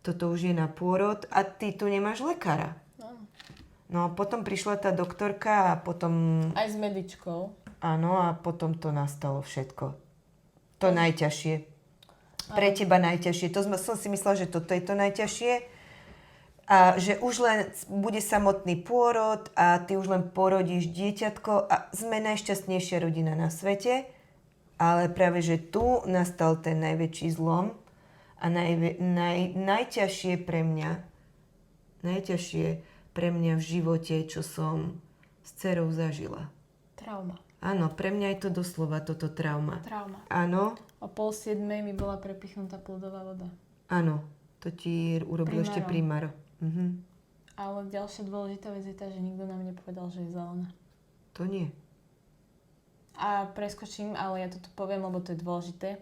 toto už je na pôrod a ty tu nemáš lekára. No potom prišla tá doktorka a potom... Aj s medičkou. Áno, a potom to nastalo všetko. To najťažšie. Pre teba najťažšie. To som si myslela, že toto je to najťažšie. A že už len bude samotný pôrod a ty už len porodíš dieťatko a sme najšťastnejšia rodina na svete. Ale práve, že tu nastal ten najväčší zlom a najťažšie pre mňa v živote, čo som s dcerou zažila. Trauma. Áno, pre mňa je to doslova toto trauma. Trauma. Áno. O 6:30 mi bola prepichnutá plodová voda. Áno, to ti urobil ešte primár. Ale ďalšia dôležitá vec je tá, že nikto nám nepovedal, že je zelená. To nie. A preskočím, ale ja toto poviem, lebo to je dôležité.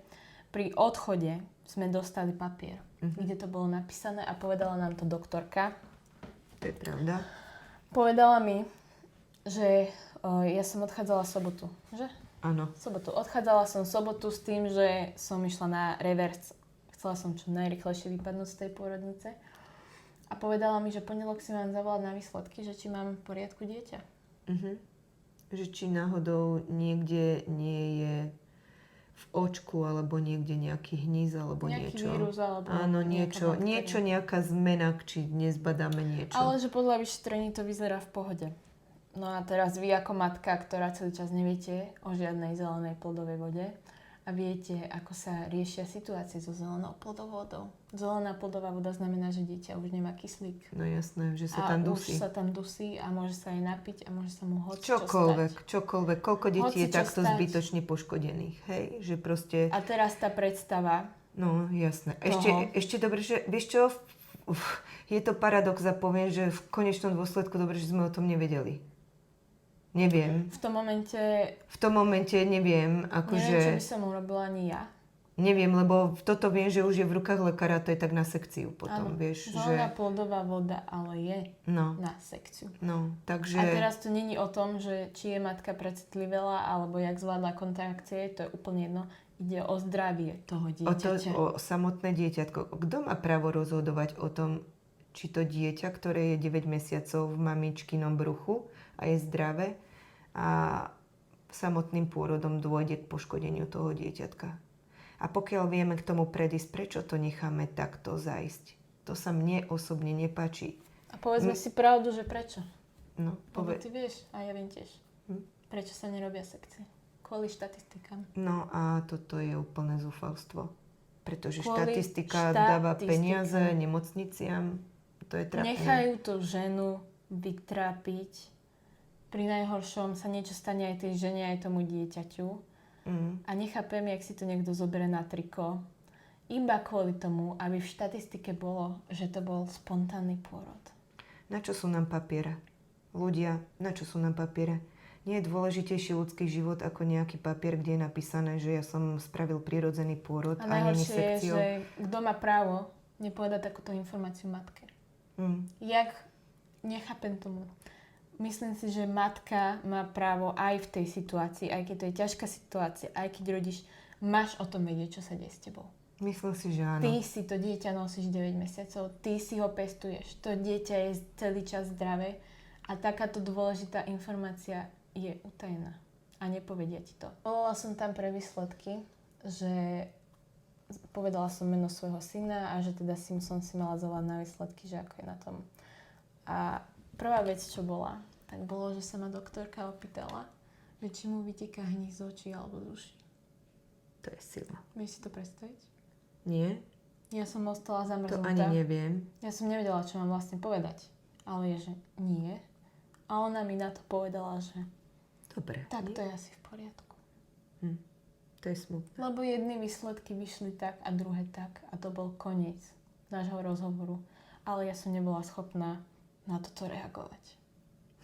Pri odchode sme dostali papier, kde to bolo napísané a povedala nám to doktorka. To je pravda. Povedala mi, že ja som odchádzala sobotu, že? Áno. Sobotu. Odchádzala som sobotu s tým, že som išla na reverse. Chcela som čo najrýchlejšie vypadnúť z tej pôrodnice. A povedala mi, že pondelok si mám zavolať na výsledky, že či mám v poriadku dieťa. Že či náhodou niekde nie je v očku, alebo niekde nejaký hníz, alebo nejaký niečo. Vírus, alebo áno, niečo, nejaká zmena, či dnes badáme niečo. Ale že podľa vyšetrení to vyzerá v pohode. No a teraz vy ako matka, ktorá celý čas neviete o žiadnej zelenej plodovej vode a viete, ako sa riešia situácie so zelenou plodovou vodou. Zelená plodová voda znamená, že dieťa už nemá kyslík. No jasné, že sa tam dusí. A už sa tam dusí a môže sa aj napiť a môže sa mu Čokoľvek. Koľko detí je takto zbytočne poškodených, hej? Že proste... A teraz tá predstava... No, jasné. Ešte dobre, že... Vieš čo? Je to paradox a poviem, že v konečnom dôsledku dobre, že sme o tom nevedeli. Neviem. V tom momente neviem, akože... Neviem, čo by som urobila ani ja. Neviem, lebo toto viem, že už je v rukách lekára, to je tak na sekciu potom, áno, vieš. Zelená plodová voda, ale je na sekciu. No, takže... A teraz to není o tom, že či je matka precitlivela, alebo jak zvládla kontrakcie, to je úplne jedno. Ide o zdravie toho dieťaťa. O samotné dieťatko. Kto má právo rozhodovať o tom, či to dieťa, ktoré je 9 mesiacov v mamičkinom bruchu a je zdravé a samotným pôrodom dôjde k poškodeniu toho dieťatka. A pokiaľ vieme k tomu predísť, prečo to necháme takto zájsť? To sa mne osobne nepáči. A povedzme si pravdu, že prečo? No, lebo ty vieš a ja viem tiež. Prečo sa nerobia sekcie? Kvôli štatistikám. No a toto je úplné zúfalstvo. Pretože štatistika dáva peniaze nemocniciam. To je trápne. Nechajú tú ženu vytrápiť. Pri najhoršom sa niečo stane aj tej žene, aj tomu dieťaťu. A nechápem, jak si to niekto zoberie na triko. Iba kvôli tomu, aby v štatistike bolo, že to bol spontánny pôrod. Na čo sú nám papiere? Ľudia, na čo sú nám papiere? Nie je dôležitejší ľudský život ako nejaký papier, kde je napísané, že ja som spravil prirodzený pôrod a nie sekciou. A najhoršie je, že kto má právo nepovedať takúto informáciu matke. Nechápem tomu. Myslím si, že matka má právo aj v tej situácii, aj keď to je ťažká situácia, aj keď rodíš, máš o tom vedieť, čo sa deje s tebou. Myslím si, že áno. Ty si to dieťa nosíš 9 mesiacov, ty si ho pestuješ, to dieťa je celý čas zdravé a takáto dôležitá informácia je utajená a nepovedia ti to. Volala som tam pre výsledky, že povedala som meno svojho syna a že teda som si mala zavolať na výsledky, že ako je na tom. A prvá vec, čo bola, tak bolo, že sa ma doktorka opýtala, že či mu vyteká hníz z očí alebo z uší. To je sila. Vieš si to predstaviť? Nie? Ja som ostala To zamrznutá. ani neviem. Ja som nevedela, čo mám vlastne povedať. Ale je, že nie. A ona mi na to povedala, že Dobre. tak to je asi v poriadku. To je smutné. Lebo jedny výsledky vyšli tak a druhé tak. A to bol koniec nášho rozhovoru. Ale ja som nebola schopná na toto reagovať.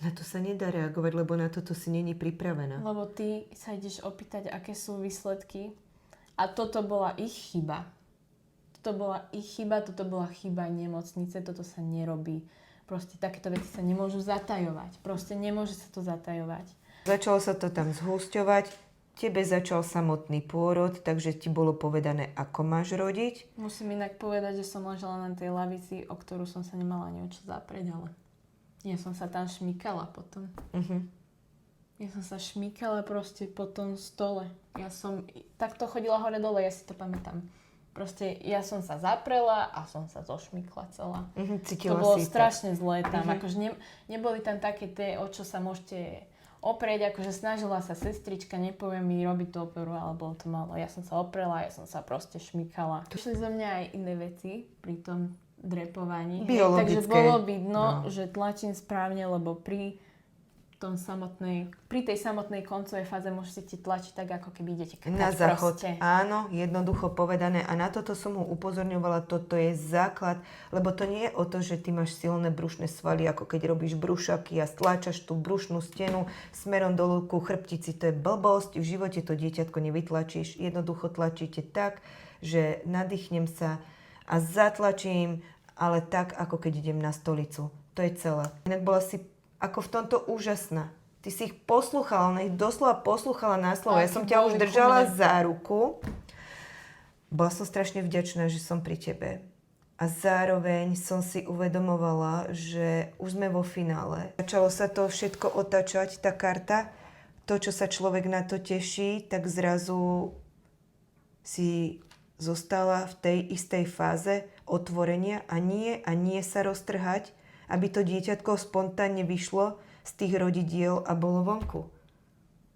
Na to sa nedá reagovať, lebo na toto si není pripravená. Lebo ty sa ideš opýtať, aké sú výsledky. A toto bola ich chyba. Toto bola chyba nemocnice, toto sa nerobí. Proste takéto veci sa nemôžu zatajovať. Proste nemôže sa to zatajovať. Začalo sa to tam zhusťovať, tebe začal samotný pôrod, takže ti bolo povedané, ako máš rodiť. Musím inak povedať, že som ležela na tej lavici, o ktorú som sa nemala ani o čo zaprieť, ale ja som sa tam šmykala potom. Ja som sa šmykala proste po tom stole. Ja som takto chodila hore-dole, ja si to pamätám. Proste ja som sa zaprela a som sa zošmykla celá. To bolo strašne zlé tam. Akože neboli tam také tie, o čo sa môžete oprieť. Akože snažila sa sestrička, nepoviem mi robiť tú operu, ale bolo to málo. Ja som sa oprela, ja som sa proste šmykala. Išli zo mňa aj iné veci pri tom drepovaní. Biologické. Takže bolo vidno, že tlačím správne, lebo pri tej samotnej koncovej fáze môžete tlačiť tak, ako keby idete kakať na záchod. proste. Áno, jednoducho povedané. A na toto som ho upozorňovala, toto je základ, lebo to nie je o to, že ty máš silné brušné svaly, ako keď robíš brúšaky a stláčaš tú brušnú stenu smerom dolu ku chrbtici. To je blbosť, v živote to dieťatko nevytlačíš. Jednoducho tlačíte tak, že nadýchnem sa a zatlačím, ale tak, ako keď idem na stolicu. To je celé. Inak bola si ako v tomto úžasná. Ty si ich poslúchala, ona ich doslova poslúchala na slovo. Ja som ťa už držala za ruku. Bola som strašne vďačná, že som pri tebe. A zároveň som si uvedomovala, že už sme vo finále. Začalo sa to všetko otáčať, tá karta. To, čo sa človek na to teší, tak zrazu si zostala v tej istej fáze otvorenia a nie sa roztrhať, aby to dieťatko spontánne vyšlo z tých rodidiel a bolo vonku.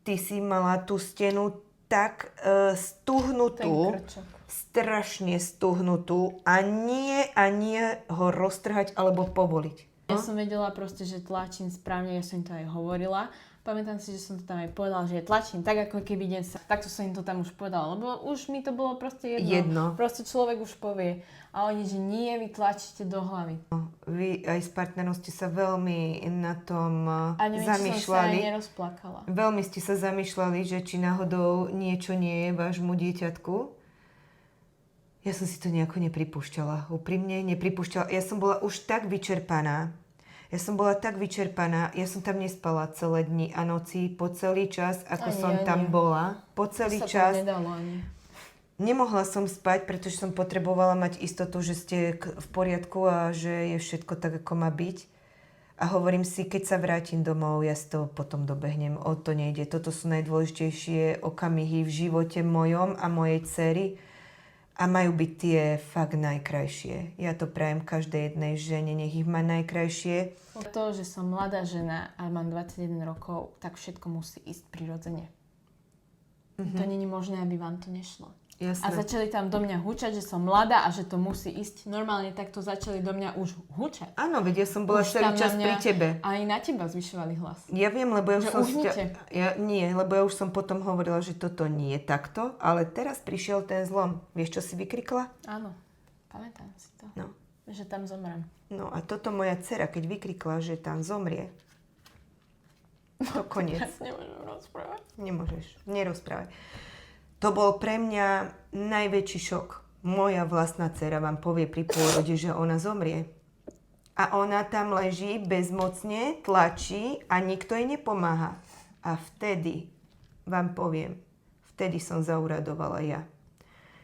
Ty si mala tú stenu tak stuhnutú, strašne stuhnutú a nie ho roztrhať alebo povoliť. Ja som vedela proste, že tlačím správne, ja som im to aj hovorila. Pamätám si, že som to tam aj povedala, že tlačím tak, ako keby idem sa. Takto som im to tam už povedala, lebo už mi to bolo proste jedno. Proste človek už povie. A oni, že nie, vy tlačíte do hlavy. Vy aj s partnerom ste sa veľmi na tom zamýšľali. A neviem, či som sa aj nerozplakala. Veľmi ste sa zamýšľali, že či náhodou niečo nie je vášmu dieťatku. Ja som si to nejako nepripúšťala. Úprimne nepripúšťala. Ja som bola už tak vyčerpaná. Ja som tam nespala celé dni a noci, po celý čas, ako som tam bola. Po celý čas. Nemohla som spať, pretože som potrebovala mať istotu, že ste v poriadku a že je všetko tak, ako má byť. A hovorím si, keď sa vrátim domov, ja si to potom dobehnem. O to nejde. Toto sú najdôležitejšie okamihy v živote mojom a mojej dcery. A majú byť tie fakt najkrajšie. Ja to prajem každej jednej žene, nech ich má najkrajšie. To, že som mladá žena a mám 21 rokov, tak všetko musí ísť prirodzene. To nie je možné, aby vám to nešlo. Jasné. A začali tam do mňa hučať, že som mladá a že to musí ísť. Normálne takto začali do mňa už hučať. Áno, veď ja som bola celý čas pri tebe. A aj na teba zvyšovali hlas. Ja viem, lebo ja už som... lebo ja už som potom hovorila, že toto nie je takto, ale teraz prišiel ten zlom. Vieš, čo si vykrikla? Áno, pamätám si to. No. Že tam zomrem. No a toto moja dcera, keď vykrikla, že tam zomrie, to koniec. Ja nemôžem rozprávať. Nemôžeš, nerozprávať. To bol pre mňa najväčší šok. Moja vlastná dcera vám povie pri pôrode, že ona zomrie. A ona tam leží bezmocne, tlačí a nikto jej nepomáha. A vtedy, vám poviem, vtedy som zauradovala ja.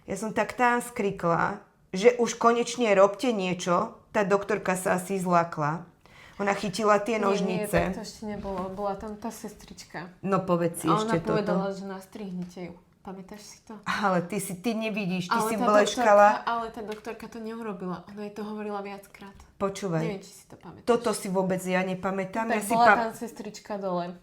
Ja som tak tam skrikla, že už konečne robte niečo. Tá doktorka sa asi zlakla. Ona chytila tie nožnice. Nie, tak to ešte nebolo. Bola tam tá sestrička. No povedz si ešte toto. A ona povedala, že nastrihnite ju. Pamätáš si to? Ale ty nevidíš, ty si bleškala. Ale tá doktorka to neurobila. Ona jej to hovorila viackrát. Počúvaj. Neviem, či si to pamätáš. Toto si vôbec ja nepamätám. Tak bola tam sestrička dole.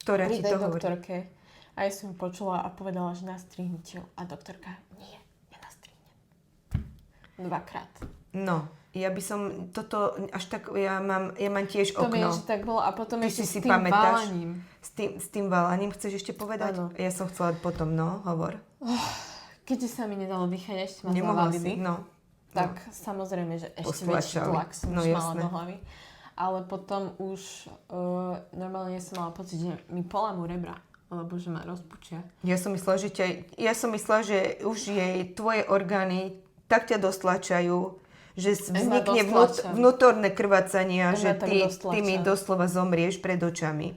Ktorá ti to doktorke. hovorí? A ja som ju počula a povedala, že nastrihnite ju. A doktorka, nie, nenastrihnem. 2-krát. No, ja by som toto až tak, ja mám tiež To okno. vieš, že tak bolo. A potom Ty ešte si s tým pamätáš? válaním. S tým válaním chceš ešte povedať? Áno. Ja som chcela potom, no, hovor. Keďže sa mi nedalo dýchať, ešte ma Nemohla zavalili. si, no. Tak samozrejme, že ešte väčší Postlačali. tlak som No, už mala jasné. do hlavy. Ale potom už normálne som mala pocit, že mi polamú rebra. Alebo že ma rozpučia. Ja som myslela, že už jej tvoje orgány tak ťa dostlačajú, že vznikne vnútorné krvácanie, že ty mi doslova zomrieš pred očami.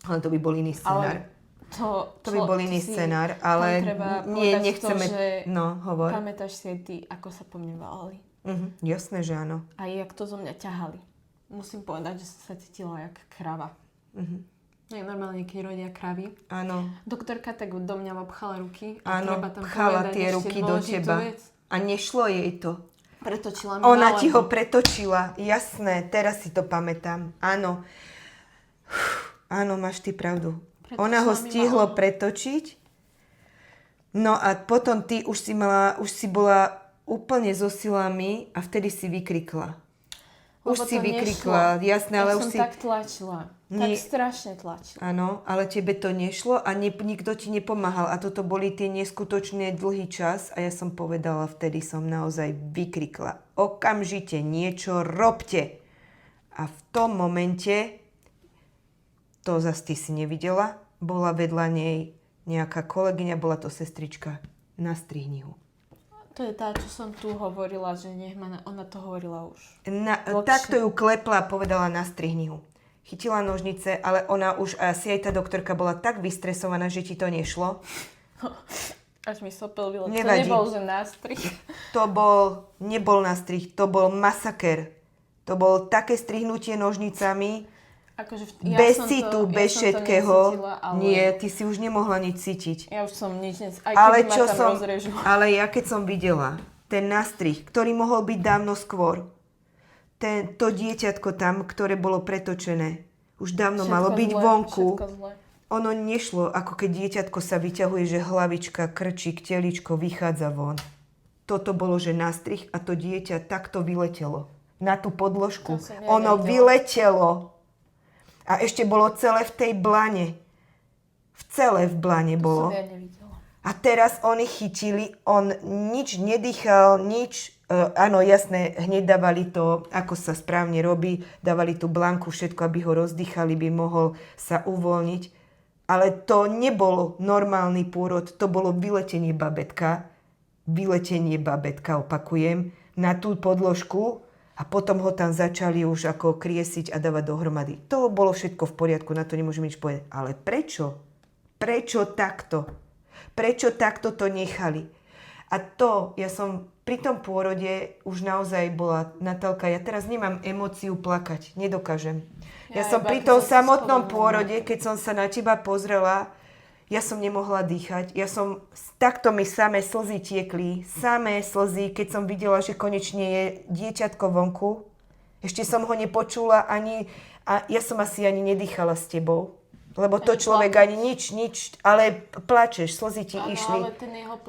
Ale to by bol iný scenár. To by bol iný scenár, ale nechceme... hovor. Pamätáš si aj ty, ako sa po mne válali? Jasné, že áno. A jak to zo mňa ťahali. Musím povedať, že som sa cítila jak krava. Nie, normálne, keď rodia kravy. Áno. Doktorka tak do mňa obchala ruky. Áno, pchala tie ruky do teba. Vec. A nešlo jej to. Pretočila mi Ona ti ho pretočila, jasné, teraz si to pamätám. Áno. Áno, máš ty pravdu. Ona ho stihlo pretočiť. No a potom ty už si bola úplne so silami a vtedy si vykrikla. Už si vykrikla, jasné, ale už si... Ja som tak tlačila. Tak strašne tlačila. Áno, ale tebe to nešlo a nikto ti nepomáhal. A toto boli tie neskutočne dlhý čas a ja som povedala, vtedy som naozaj vykrikla. Okamžite niečo robte. A v tom momente, to zase ty si nevidela, bola vedľa nej nejaká kolegyňa, bola to sestrička. Nastrihni ho. To je tá, čo som tu hovorila, že ona to hovorila už. Takto ju klepla a povedala nastrihni ho. Chytila nožnice, ale ona už, asi aj tá doktorka bola tak vystresovaná, že ti to nešlo. Až mi sopel vylo. Nevadí. To nebol, že nástrih. Nebol nástrih, to bol masaker. To bol také strihnutie nožnicami, akože bez citu, bez všetkého. Ale... Nie, ty si už nemohla nič cítiť. Ja už som nič aj keď ma tam rozrežu. Ale ja keď som videla ten nástrih, ktorý mohol byť dávno skôr, to dieťatko tam, ktoré bolo pretočené, už dávno všetko malo byť vonku. Ono nešlo, ako keď dieťatko sa vyťahuje, že hlavička, krčík, teličko vychádza von. Toto bolo, že nástrih a to dieťa takto vyletelo. Na tú podložku. Ono vyletelo. A ešte bolo celé v tej blane. Celé v blane bolo. To som ja nevidela. A teraz oni chytili, on nič nedýchal, nič. Áno, jasné, hneď dávali to, ako sa správne robí, dávali tú blanku, všetko, aby ho rozdýchali, by mohol sa uvoľniť. Ale to nebolo normálny pôrod, to bolo vyletenie babetka, opakujem, na tú podložku. A potom ho tam začali už ako kriesiť a dávať dohromady. To bolo všetko v poriadku, na to nemôžem nič povedať. Ale prečo? Prečo takto? Prečo takto to nechali? A to, ja som pri tom pôrode už naozaj bola, Natálka, ja teraz nemám emóciu plakať, nedokážem. Ja som pri tom samotnom pôrode, keď som sa na teba pozrela, ja som nemohla dýchať, takto mi samé slzy tiekli, samé slzy, keď som videla, že konečne je dieťatko vonku. Ešte som ho nepočula ani, a ja som asi ani nedýchala s tebou, lebo to človek ani nič, ale plačeš, slzy ti išli. Ale ten jeho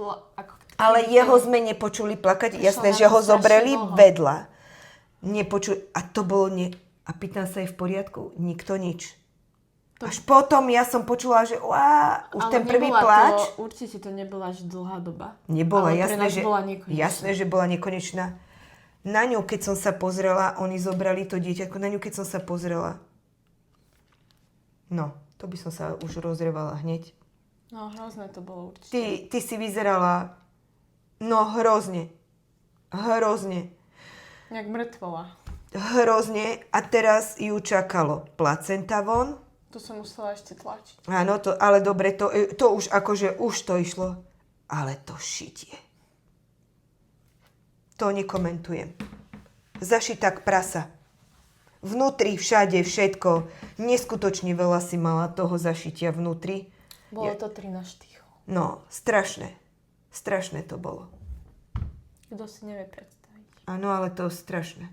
ale jeho sme nepočuli plakať, jasné, že ho zobrali vedľa. Nepočuli, a to bolo, a pýtam sa, je v poriadku? Nikto nič. Až potom ja som počula, že už ten prvý pláč. Určite to nebola až dlhá doba. Nebola, ale jasné, že bola nekonečná. Na ňu, keď som sa pozrela, oni zobrali to dieťatko, na ňu, keď som sa pozrela. No, to by som sa už rozrevala hneď. No, hrozné to bolo určite. Ty si vyzerala, hrozne. Jak mŕtvola. Hrozne a teraz ju čakalo placenta von. To som musela ešte tlačiť. Áno, ale dobre, to už akože už to išlo. Ale to šitie. To nekomentujem. Zašitá k prasa. Vnútri, všade, všetko. Neskutočne veľa si mala toho zašitia vnútri. Bolo to 13 štýchov. No, strašné. Strašné to bolo. Kto si nevie predstaviť. Áno, ale to strašné.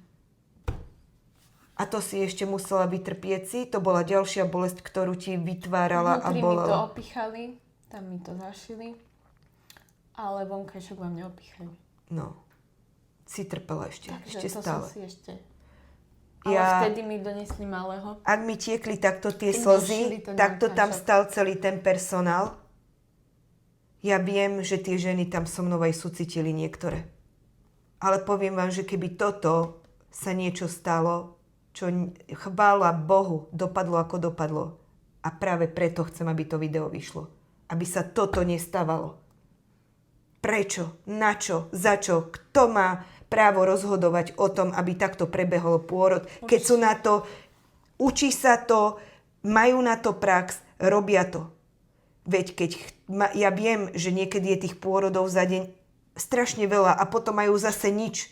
A to si ešte musela vytrpieť si, to bola ďalšia bolesť, ktorú ti vytvárala a Vnútri mi to bolela. opichali, tam mi to zašili, ale vonkajšok vám neopichali. No, si trpela ešte, Takže ešte to stále. som si ešte... Ale vtedy mi donesli malého. Ak mi tiekli takto tie Keď slzy, došili ten takto tam vonkajšok. stal celý ten personál. Ja viem, že tie ženy tam so mnou aj súcitili niektoré. Ale poviem vám, že keby toto sa niečo stalo, čo chvála Bohu dopadlo ako dopadlo. A práve preto chcem, aby to video vyšlo. Aby sa toto nestávalo. Prečo? Na čo? Za čo? Kto má právo rozhodovať o tom, aby takto prebehol pôrod? Keď sú na to, učí sa to, majú na to prax, robia to. Veď ja viem, že niekedy je tých pôrodov za deň strašne veľa a potom majú zase nič.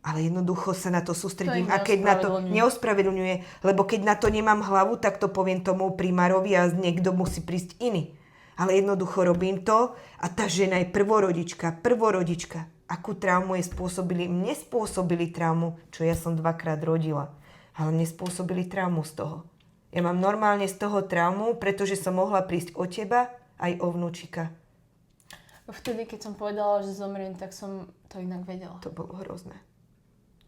Ale jednoducho sa na to sústredím a keď na to neospravedlňuje, lebo keď na to nemám hlavu, tak to poviem tomu primárovi a niekto musí prísť iný. Ale jednoducho robím to a tá žena je prvorodička. Akú traumu je spôsobili? Mne spôsobili traumu, čo ja som 2-krát rodila. Ale mne spôsobili traumu z toho. Ja mám normálne z toho traumu, pretože som mohla prísť o teba aj o vnúčika. Vtedy, keď som povedala, že zomriem, tak som to inak vedela. To bolo hrozné.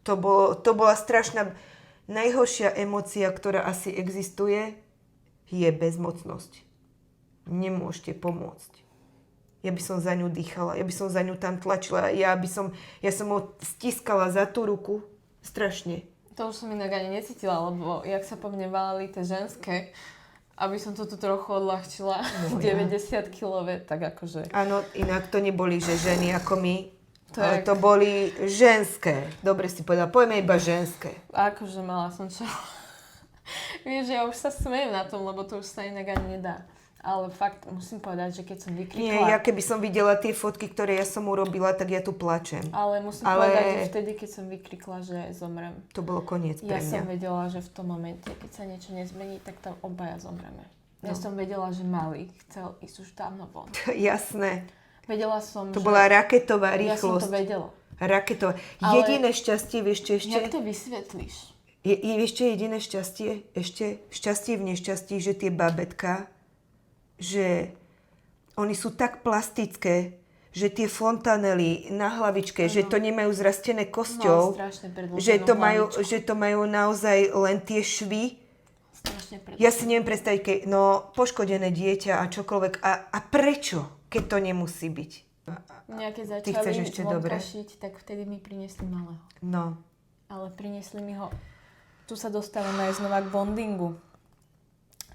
To bola strašná, najhoršia emócia, ktorá asi existuje, je bezmocnosť. Nemôžete pomôcť. Ja by som za ňu dýchala, ja by som za ňu tam tlačila, ja som ho stiskala za tú ruku, strašne. To už som inak ani necítila, lebo jak sa po mne válili tie ženské, aby som to tu trochu odľahčila, 90-kilové, tak akože... Áno, inak to neboli, že ženy ako my, ale to boli ženské. Dobre si povedala, poďme iba ženské. Akože mala som čo. Vieš, ja už sa smejem na tom, lebo to už sa inak ani nedá. Ale fakt musím povedať, že keď som vykrikla... Nie, ja keby som videla tie fotky, ktoré ja som urobila, tak ja tu plačem. Ale musím povedať, že vtedy, keď som vykrikla, že zomrem. To bolo koniec pre mňa. Ja som vedela, že v tom momente, keď sa niečo nezmení, tak tam obaja zomreme. Ja som vedela, že malý chcel ísť už dávno von. Jasné. Vedela som, to bola raketová rýchlosť. Ja som to vedela. Raketová. Ale jediné šťastie, vieš čo ešte? Jak to vysvetlíš? Je ešte jediné šťastie, šťastie v nešťastí, že tie babetka, že oni sú tak plastické, že tie fontanely na hlavičke, že to nemajú zrastené kosťou, že to majú naozaj len tie švy. Ja si neviem predstaviť, keď poškodené dieťa a čokoľvek. A prečo, keď to nemusí byť? Keď začali vonkašiť, tak vtedy mi priniesli malého. No. Ale priniesli mi ho... Tu sa dostávame aj znova k bondingu.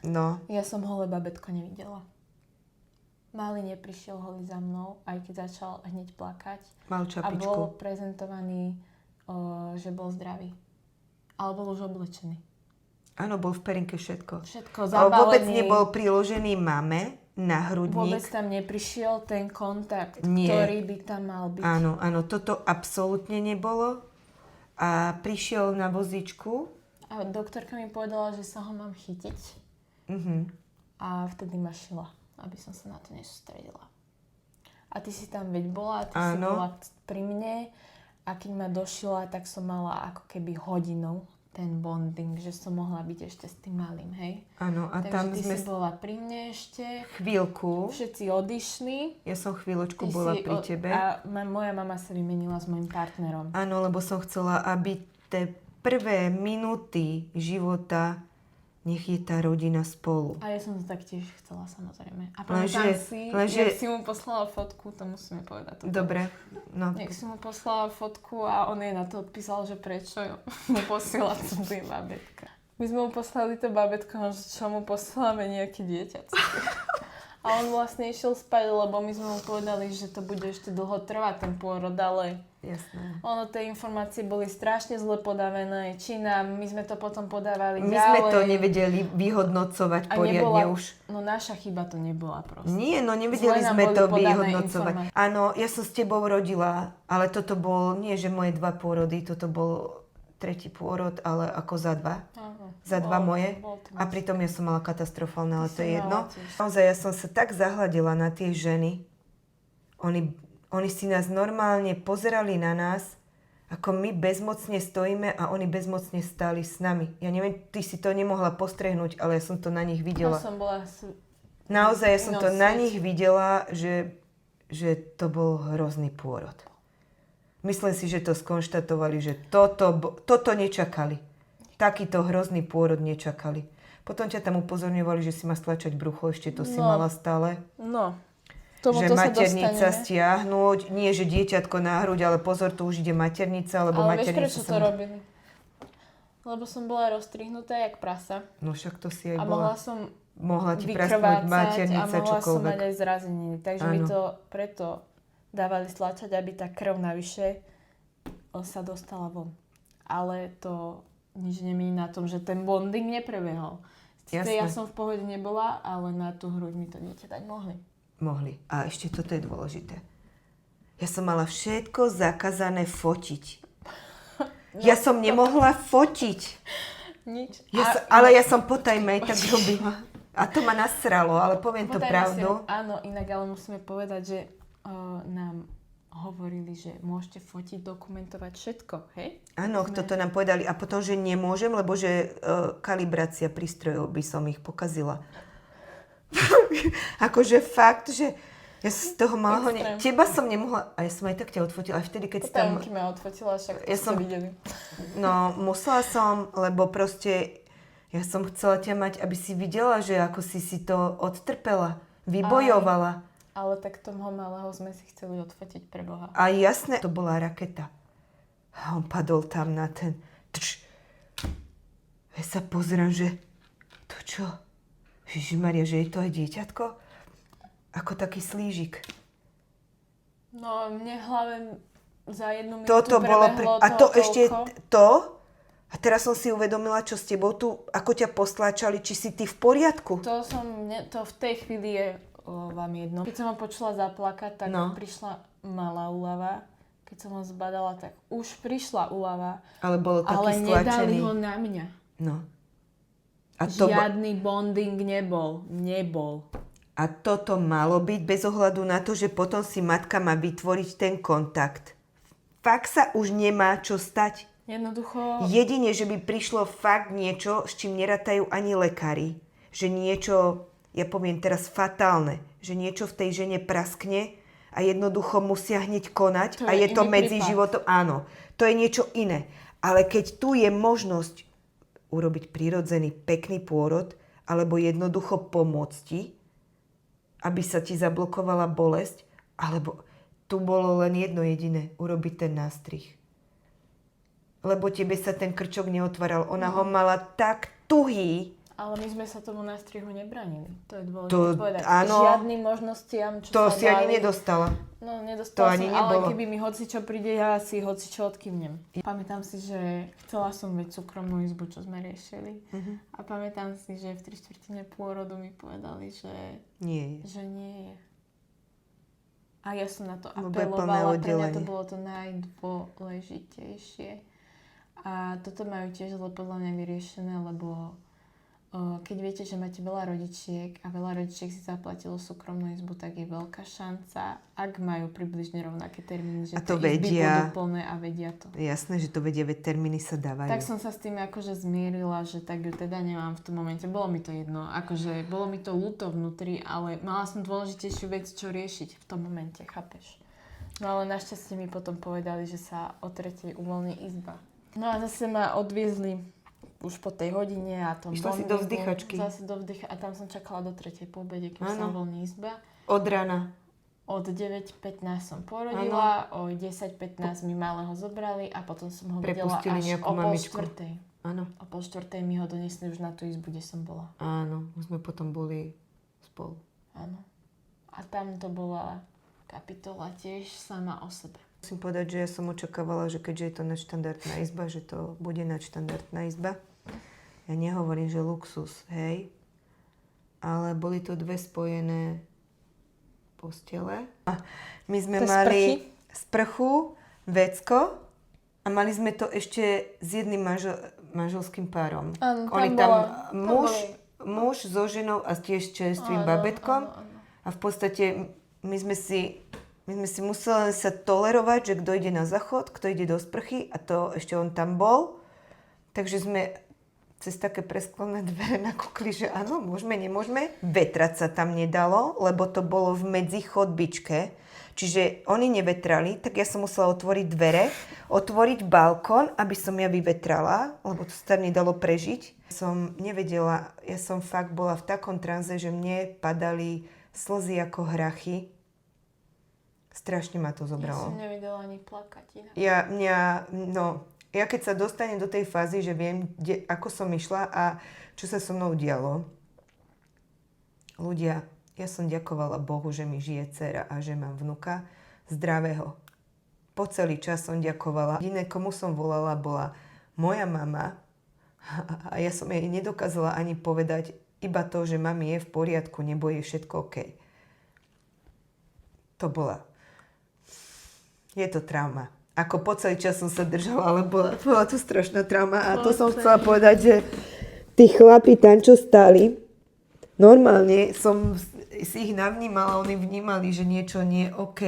No. Ja som holé babetko nevidela. Malý neprišiel holý za mnou, aj keď začal hneď plakať. Mal čapičku. A bol prezentovaný, že bol zdravý. Ale bol už oblečený. Áno, bol v perinke všetko. Všetko zabalený. Vôbec nebol priložený mame na hrudník. Vôbec tam neprišiel ten kontakt, ktorý by tam mal byť. Áno, toto absolútne nebolo. A prišiel na vozíčku. A doktorka mi povedala, že sa ho mám chytiť. A vtedy ma šila, aby som sa na to nesústredila. A ty si tam veď bola, ty si bola pri mne a keď ma došila, tak som mala ako keby hodinu ten bonding, že som mohla byť ešte s tým malým, hej? Áno, a takže tam ty si bola pri mne ešte. Chvíľku. Všetci odišli. Ja som chvíľočku bola pri tebe. A moja mama sa vymenila s mojim partnerom. Áno, lebo som chcela, aby tie prvé minúty života nech je tá rodina spolu. A ja som to taktiež chcela, samozrejme. A pamätám si, jak si mu poslala fotku, to musíme povedať. Dobre. No. Jak si mu poslala fotku a on jej na to odpísal, že prečo mu posiela cudzie babetka. My sme mu poslali to babetko, že čo mu posláme nejaké dieťa. A on vlastne išiel spať, lebo my sme mu povedali, že to bude ešte dlho trvať ten pôrod, ale jasné. Ono, tie informácie boli strašne zle podávané. My sme to potom podávali ďalej. My sme to nevedeli vyhodnocovať poriadne už. No naša chyba to nebola proste. Nie, nevedeli sme to vyhodnocovať. Áno, ja som s tebou rodila, ale toto bol, nie že moje 2 pôrody, toto bol 3. pôrod, ale ako za 2. Za 2 moje. A pritom ja som mala katastrofálne, ale to je jedno. Naozaj ja som sa tak zahľadila na tie ženy. Oni si nás normálne pozerali na nás Ako my bezmocne stojíme a oni bezmocne stáli s nami. Ja neviem, ty si to nemohla postrehnúť, ale ja som to na nich videla. Ja som bola... Naozaj, ja som to na nich videla, že to bol hrozný pôrod. Myslím si, že to skonštatovali, že toto nečakali. Takýto hrozný pôrod nečakali. Potom ťa tam upozorňovali, že si má stlačať brucho, ešte to si mala stále. No. Že maternica stiahnuť, nie že dieťatko na hruď, ale pozor, tu už ide maternica, alebo ale maternica... Ale vieš, prečo to robili? Lebo som bola rozstrihnutá jak prasa. No však to si aj a bola. Mohla ti prasknúť maternica, čokoľvek. A mohla som mať aj zrazeniny. Takže mi to preto dávali stlačať, aby tá krv navyše sa dostala von. Ale to nič nemení na tom, že ten bonding neprebehol. Ja som v pohode nebola, ale na tú hruď mi to dieťa dať mohli. Mohli. A ešte toto je dôležité. Ja som mala všetko zakázané fotiť. Ja som nemohla fotiť. Nič. Ale ja som potajme aj tak robila. A to ma nasralo, ale poviem to pravdu. Áno, inak ale musíme povedať, že nám hovorili, že môžete fotiť, dokumentovať všetko, hej? Áno, toto nám povedali. A potom, že nemôžem, lebo že kalibrácia prístrojov by som ich pokazila. Akože fakt, že ja som z toho mala hodne... Teba som nemohla... A ja som aj tak ťa odfotila. Aj vtedy, keď si tam... Potajomky ma odfotila, však to ste videli. No, musela som, lebo proste... Ja som chcela ťa mať, aby si videla, že ako si to odtrpela. Vybojovala. Ale tak toho malého sme si chceli odfotiť pre Boha. A jasné, to bola raketa. A on padol tam na ten... Ja sa pozerám, že... To čo? Ježišmaria, že je to aj dieťatko? Ako taký slížik. No, mne hlave za 1 minútu Toto bolo a to ešte to? A teraz som si uvedomila, čo s tebou tu, ako ťa postláčali, či si ty v poriadku. To v tej chvíli je vám jedno. Keď som ho počula zaplakať, tak prišla malá úľava. Keď som ho zbadala, tak už prišla úľava. Ale bolo taký ale stlačený. Ale nedali ho na mňa. No. A žiadny bonding nebol. A toto malo byť bez ohľadu na to, že potom si matka má vytvoriť ten kontakt. Fakt sa už nemá čo stať. Jednoducho... Jedine, že by prišlo fakt niečo, s čím nerátajú ani lekári. Že niečo, ja poviem teraz fatálne, že niečo v tej žene praskne a jednoducho musia hneď konať a je to medzi životom. Áno, to je niečo iné. Ale keď tu je možnosť urobiť prirodzený, pekný pôrod, alebo jednoducho pomôcť ti, aby sa ti zablokovala bolesť, alebo tu bolo len jedno jediné, urobiť ten nástrih. Lebo tebe sa ten krčok neotváral. Ona ho mala tak tuhý. Ale my sme sa tomu nástrihu nebranili. To je dôležité povedať. Áno, žiadnym možnostiam, čo to sa si ani nedostala. No, nedostala to ani som, nebolo. Ale keby mi hocičo príde, ja si hocičo odkývnem. Pamätám si, že chcela som veď súkromnú izbu, čo sme riešili. A pamätám si, že v 3/4 pôrodu mi povedali, že nie je. A ja som na to apelovala, pre mňa to bolo to najdôležitejšie. A toto majú tiež podľa mňa vyriešené, lebo keď viete, že máte veľa rodičiek a veľa rodičiek si zaplatilo súkromnú izbu, tak je veľká šanca, ak majú približne rovnaké termíny, že to tie izby budú plné a vedia to. Jasné, že to vedia, veď termíny sa dávajú. Tak som sa s tým akože zmierila, že tak ju teda nemám v tom momente. Bolo mi to jedno, akože bolo mi to ľúto vnútri, ale mala som dôležitejšiu vec, čo riešiť v tom momente, chápeš? No ale našťastie mi potom povedali, že sa o 3:00 uvoľní izba. No a zase ma odviezli už po tej hodine a tom išla si do vzdychačky. A tam som čakala do 3:00 po obede, kým sa uvoľní izba. Od rána? Od 9:15 som porodila, o 10:15 mi malého zobrali a potom som ho videla až o 3:30. Áno. O 3:30 mi ho donesli už na tú izbu, kde som bola. Áno, už sme potom boli spolu. Áno. A tam to bola kapitola tiež sama o sebe. Musím povedať, že ja som očakávala, že keďže je to nadštandardná izba, že to bude nadštandardná izba. Ja nehovorím, že luxus, hej. Ale boli to 2 spojené postele. A my sme mali sprchu, vecko a mali sme to ešte s jedným manželským párom. Áno, oni tam muž so ženou a tiež čerstvým babetkom. A v podstate my sme si My sme si museli sa tolerovať, že kto ide na záchod, kto ide do sprchy a to ešte on tam bol. Takže sme cez také presklené dvere nakúkli, že áno, môžeme, nemôžeme. Vetrať sa tam nedalo, lebo to bolo v medzichodbičke. Čiže oni nevetrali, tak ja som musela otvoriť dvere, otvoriť balkón, aby som ja vyvetrala, lebo to sa tam nedalo prežiť. Som nevedela, ja som fakt bola v takom tranze, že mne padali slzy ako hrachy. Strašne ma to Ja zobralo. som nevedela ani plakať inak. Ja keď sa dostanem do tej fázy, že viem, ako som išla a čo sa so mnou dialo, ľudia, ja som ďakovala Bohu, že mi žije dcera a že mám vnuka zdravého. Po celý čas som ďakovala. Jediné, komu som volala, bola moja mama a ja som jej nedokázala ani povedať iba to, že mami je v poriadku, nebo je všetko OK. To bola. Je to trauma. Ako po celý čas som sa držala, ale bola to strašná trauma. A to som chcela povedať, že tí chlapi tam, čo stáli, normálne som si ich navnímala, oni vnímali, že niečo nie je OK.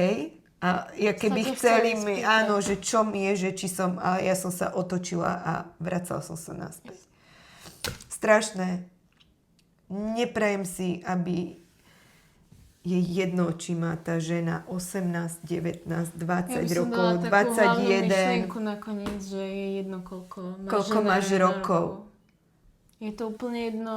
A ja keby chceli mi, áno, že čo mi je, že či som, a ja som sa otočila a vracala som sa naspäť. Strašné. Neprajem si, aby je jedno, či má tá žena 18, 19, 20 rokov, 21. myšlienku nakoniec, že je jedno, koľko máš rokov. Je to úplne jedno.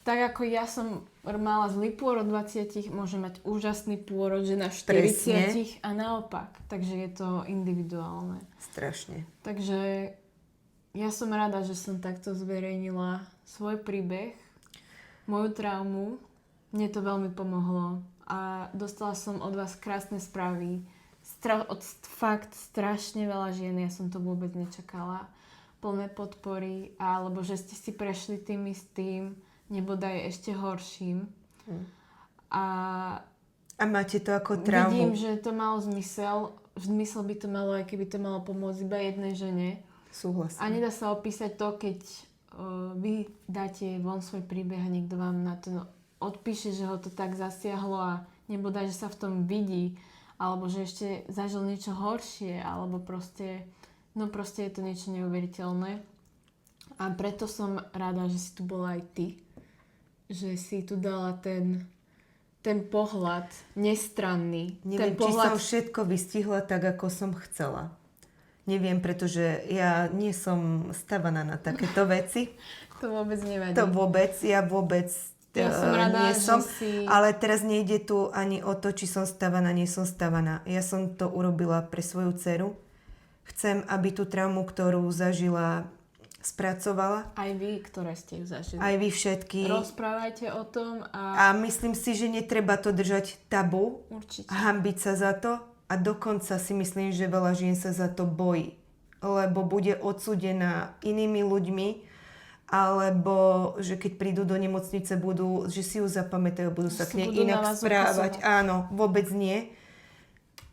Tak ako ja som mala zlý pôrod 20, môže mať úžasný pôrod žena 40 Presne. a naopak. Takže je to individuálne. Strašne. Takže ja som rada, že som takto zverejnila svoj príbeh, moju traumu. Mne to veľmi pomohlo. A dostala som od vás krásne správy. Od fakt strašne veľa žien. Ja som to vôbec nečakala. Plné podpory. Alebo že ste si prešli tým istým. Nebodaj ešte horším. A máte to ako traumu. Vidím, že to malo zmysel. Zmysel by to malo, aj keby to malo pomôcť iba jednej žene. Súhlasím. A nedá sa opísať to, keď vy dáte von svoj príbeh a niekto vám na to odpíše, že ho to tak zasiahlo a nebodaj, že sa v tom vidí, alebo že ešte zažil niečo horšie, alebo proste je to niečo neuveriteľné. A preto som rada, že si tu bola aj ty. Že si tu dala ten pohľad nestranný. Neviem, či som všetko vystihla tak, ako som chcela. Neviem, pretože ja nie som stavaná na takéto veci. To vôbec nevadí. Ja vôbec Ja som rada, nie som, že si... ale teraz nejde tu ani o to, či som stavaná, nie som stavaná. Ja som to urobila pre svoju dceru. Chcem, aby tú traumu, ktorú zažila, spracovala. Aj vy, ktoré ste ju zažili. Aj vy všetky. Rozprávajte o tom A myslím si, že netreba to držať tabu. Určite. A hanbiť sa za to. A dokonca si myslím, že veľa žien sa za to bojí. Lebo bude odsúdená inými ľuďmi, alebo že keď prídu do nemocnice, že si ju zapamätajú, budú sa k nej inak správať. Áno, vôbec nie.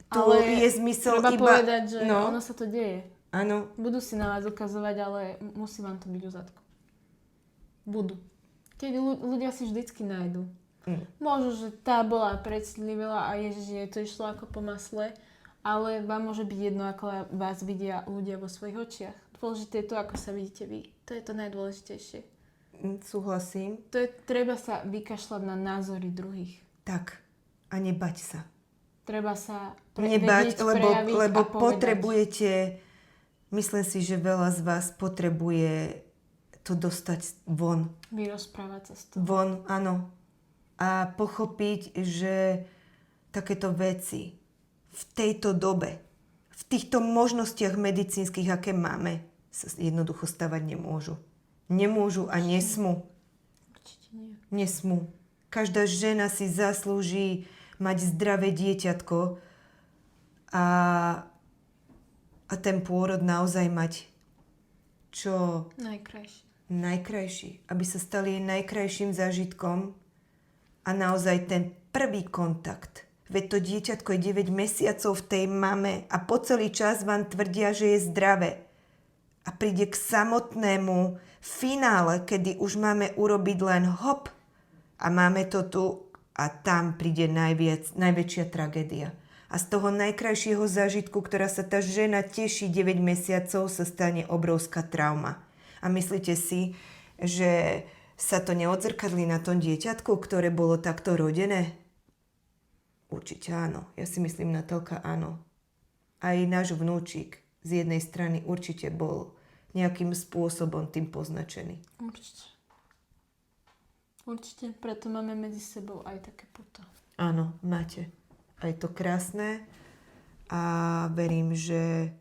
Tu ale je zmysel treba iba... povedať, že ono sa to deje. Áno. Budú si na vás ukazovať, ale musí vám to byť u zadku. Budú. Keď ľudia si vždycky nájdu. Možno, že tá bola predstľivela a Ježiš, jej to išlo ako po masle, ale vám môže byť jedno, ako vás vidia ľudia vo svojich očiach. Dôležité je to, ako sa vidíte vy. To je to najdôležitejšie. Súhlasím. Treba sa vykašľať na názory druhých. Tak. A nebať sa. Treba sa nebať, prejaviť lebo a povedať. potrebujete, myslím si, že veľa z vás potrebuje to dostať von. Vyrozprávať sa z toho. Von, áno. A pochopiť, že takéto veci v tejto dobe, v týchto možnostiach medicínskych, aké máme, sa jednoducho stavať nemôžu. Nemôžu a nesmú. Určite nie. Nesmú. Každá žena si zaslúži mať zdravé dieťatko a ten pôrod naozaj mať čo najkrajší. Aby sa stali jej najkrajším zážitkom a naozaj ten prvý kontakt. Veď to dieťatko je 9 mesiacov v tej mame a po celý čas vám tvrdia, že je zdravé. A príde k samotnému finále, kedy už máme urobiť len hop a máme to tu a tam príde najväčšia tragédia. A z toho najkrajšieho zážitku, ktorá sa tá žena teší 9 mesiacov, sa stane obrovská trauma. A myslíte si, že sa to neodzrkadlí na tom dieťatku, ktoré bolo takto rodené? Určite áno. Ja si myslím, Natálka, áno. Aj náš vnúčik z jednej strany určite bol nejakým spôsobom tým poznačený. Určite. Určite, preto máme medzi sebou aj také puto. Áno, máte. A je to krásne a verím, že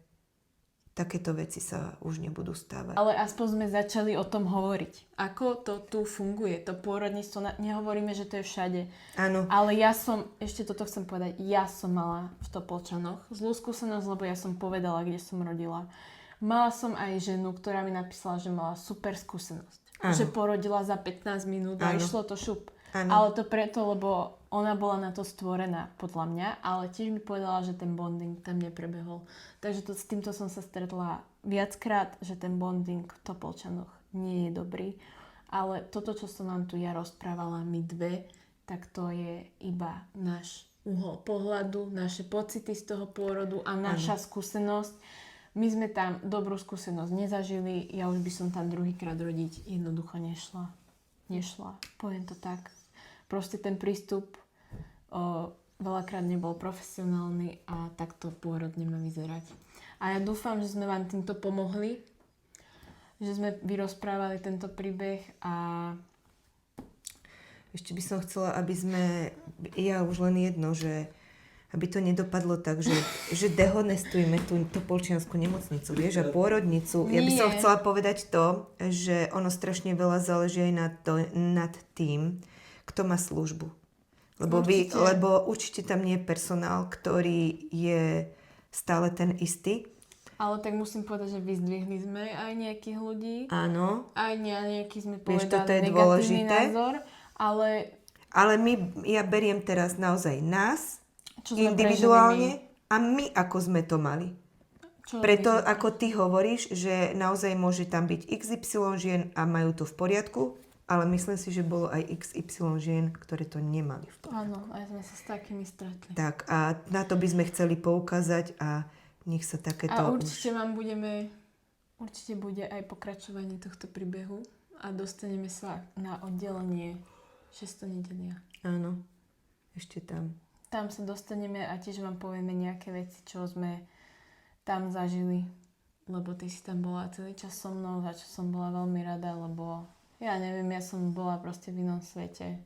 takéto veci sa už nebudú stávať. Ale aspoň sme začali o tom hovoriť. Ako to tu funguje, to pôrodníctvo, nehovoríme, že to je všade. Áno. Ale ja som, ešte toto chcem povedať, ja som mala v Topolčanoch zlú skúsenosť, lebo ja som povedala, kde som rodila. Mala som aj ženu, ktorá mi napísala, že mala super skúsenosť. Áno. Že porodila za 15 minút a Áno. išlo to šup. Áno. Ale to preto, lebo ona bola na to stvorená, podľa mňa, ale tiež mi povedala, že ten bonding tam neprebehol. Takže s týmto som sa stretla viackrát, že ten bonding v Topolčanoch nie je dobrý. Ale toto, čo som vám tu ja rozprávala, my dve, tak to je iba náš uhol pohľadu, naše pocity z toho pôrodu a naša skúsenosť. My sme tam dobrú skúsenosť nezažili, ja už by som tam druhýkrát rodiť jednoducho nešla. Poviem to tak. Proste ten prístup veľakrát nebol profesionálny a takto pôrod nemá vyzerať. A ja dúfam, že sme vám týmto pomohli, že sme vyrozprávali tento príbeh a Ešte by som chcela, aby sme, ja už len jedno, že aby to nedopadlo tak, že dehonestujeme tú Topolčiansku nemocnicu, vieš, a pôrodnicu. Ja by som Nie. chcela povedať to, že ono strašne veľa záleží aj nad tým, kto má službu. Lebo určite tam nie je personál, ktorý je stále ten istý. ale tak musím povedať, že vyzdvihli sme aj nejakých ľudí. Áno. Aj nejaký sme Vieš, toto povedali je negatívny dôležité. názor, ale Ale ja beriem teraz naozaj nás, čo sme individuálne a my, ako sme to mali. prežili my. Preto, ako ty hovoríš, že naozaj môže tam byť XY žien a majú to v poriadku, ale myslím si, že bolo aj XY žien, ktoré to nemali v poriadku. Áno, aj sme sa s takými stretli. Tak a na to by sme chceli poukázať a nech sa takéto A určite určite bude aj pokračovanie tohto príbehu a dostaneme sa na oddelenie 600 nedelia. Áno, ešte tam. Tam sa dostaneme a tiež vám povieme nejaké veci, čo sme tam zažili. Lebo ty si tam bola celý čas so mnou, za čo som bola veľmi rada, lebo ja neviem, ja som bola proste v inom svete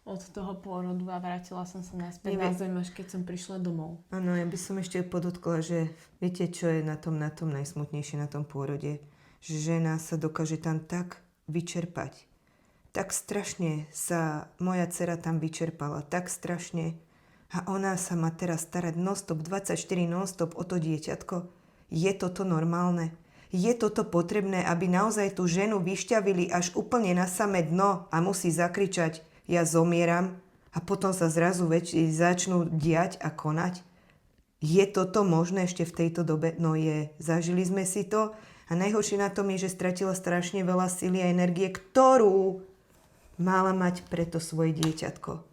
od toho pôrodu a vrátila som sa naspäť na zem, až keď som prišla domov. Áno, ja by som ešte podotkla, že viete, čo je na tom najsmutnejšie na tom pôrode? Že žena sa dokáže tam tak vyčerpať. Tak strašne sa moja dcera tam vyčerpala, tak strašne. A ona sa má teraz starať non-stop, 24 non-stop o to dieťatko. Je toto normálne? Je toto potrebné, aby naozaj tú ženu vyšťavili až úplne na samé dno a musí zakričať ja zomieram a potom sa zrazu začnú diať a konať? Je toto možné ešte v tejto dobe? No je. Zažili sme si to a najhoršie na tom je, že stratila strašne veľa síly a energie, ktorú mala mať pre to svoje dieťatko.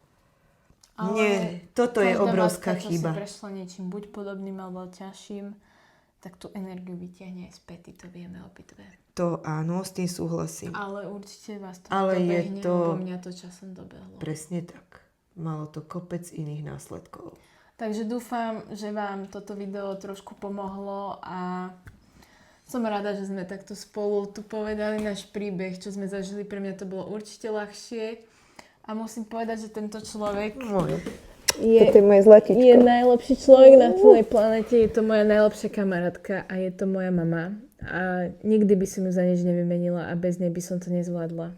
Ale Nie, toto je obrovská chyba. chyba. Čo si prešla niečím buď podobným alebo ťažším, tak tú energiu vyťahne aj späť, to vieme obidve. To áno, s tým súhlasím. Ale určite vás to Ale je dobehne, to- lebo mňa to časom dobehlo. Presne tak. Malo to kopec iných následkov. Takže dúfam, že vám toto video trošku pomohlo a som rada, že sme takto spolu tu povedali náš príbeh, čo sme zažili. Pre mňa to bolo určite ľahšie. A musím povedať, že tento človek Toto je moje zlatičko. je najlepší človek na celej planete. Je to moja najlepšia kamarátka a je to moja mama. A nikdy by som ju za nič nevymenila a bez nej by som to nezvládla.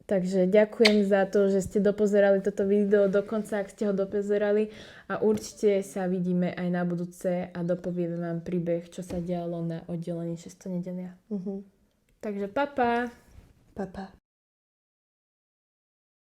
Takže ďakujem za to, že ste dopozerali toto video dokonca, ak ste ho dopozerali. A určite sa vidíme aj na budúce a dopovieme vám príbeh, čo sa dialo na oddelení 600 nedelia. Takže papa! Papa.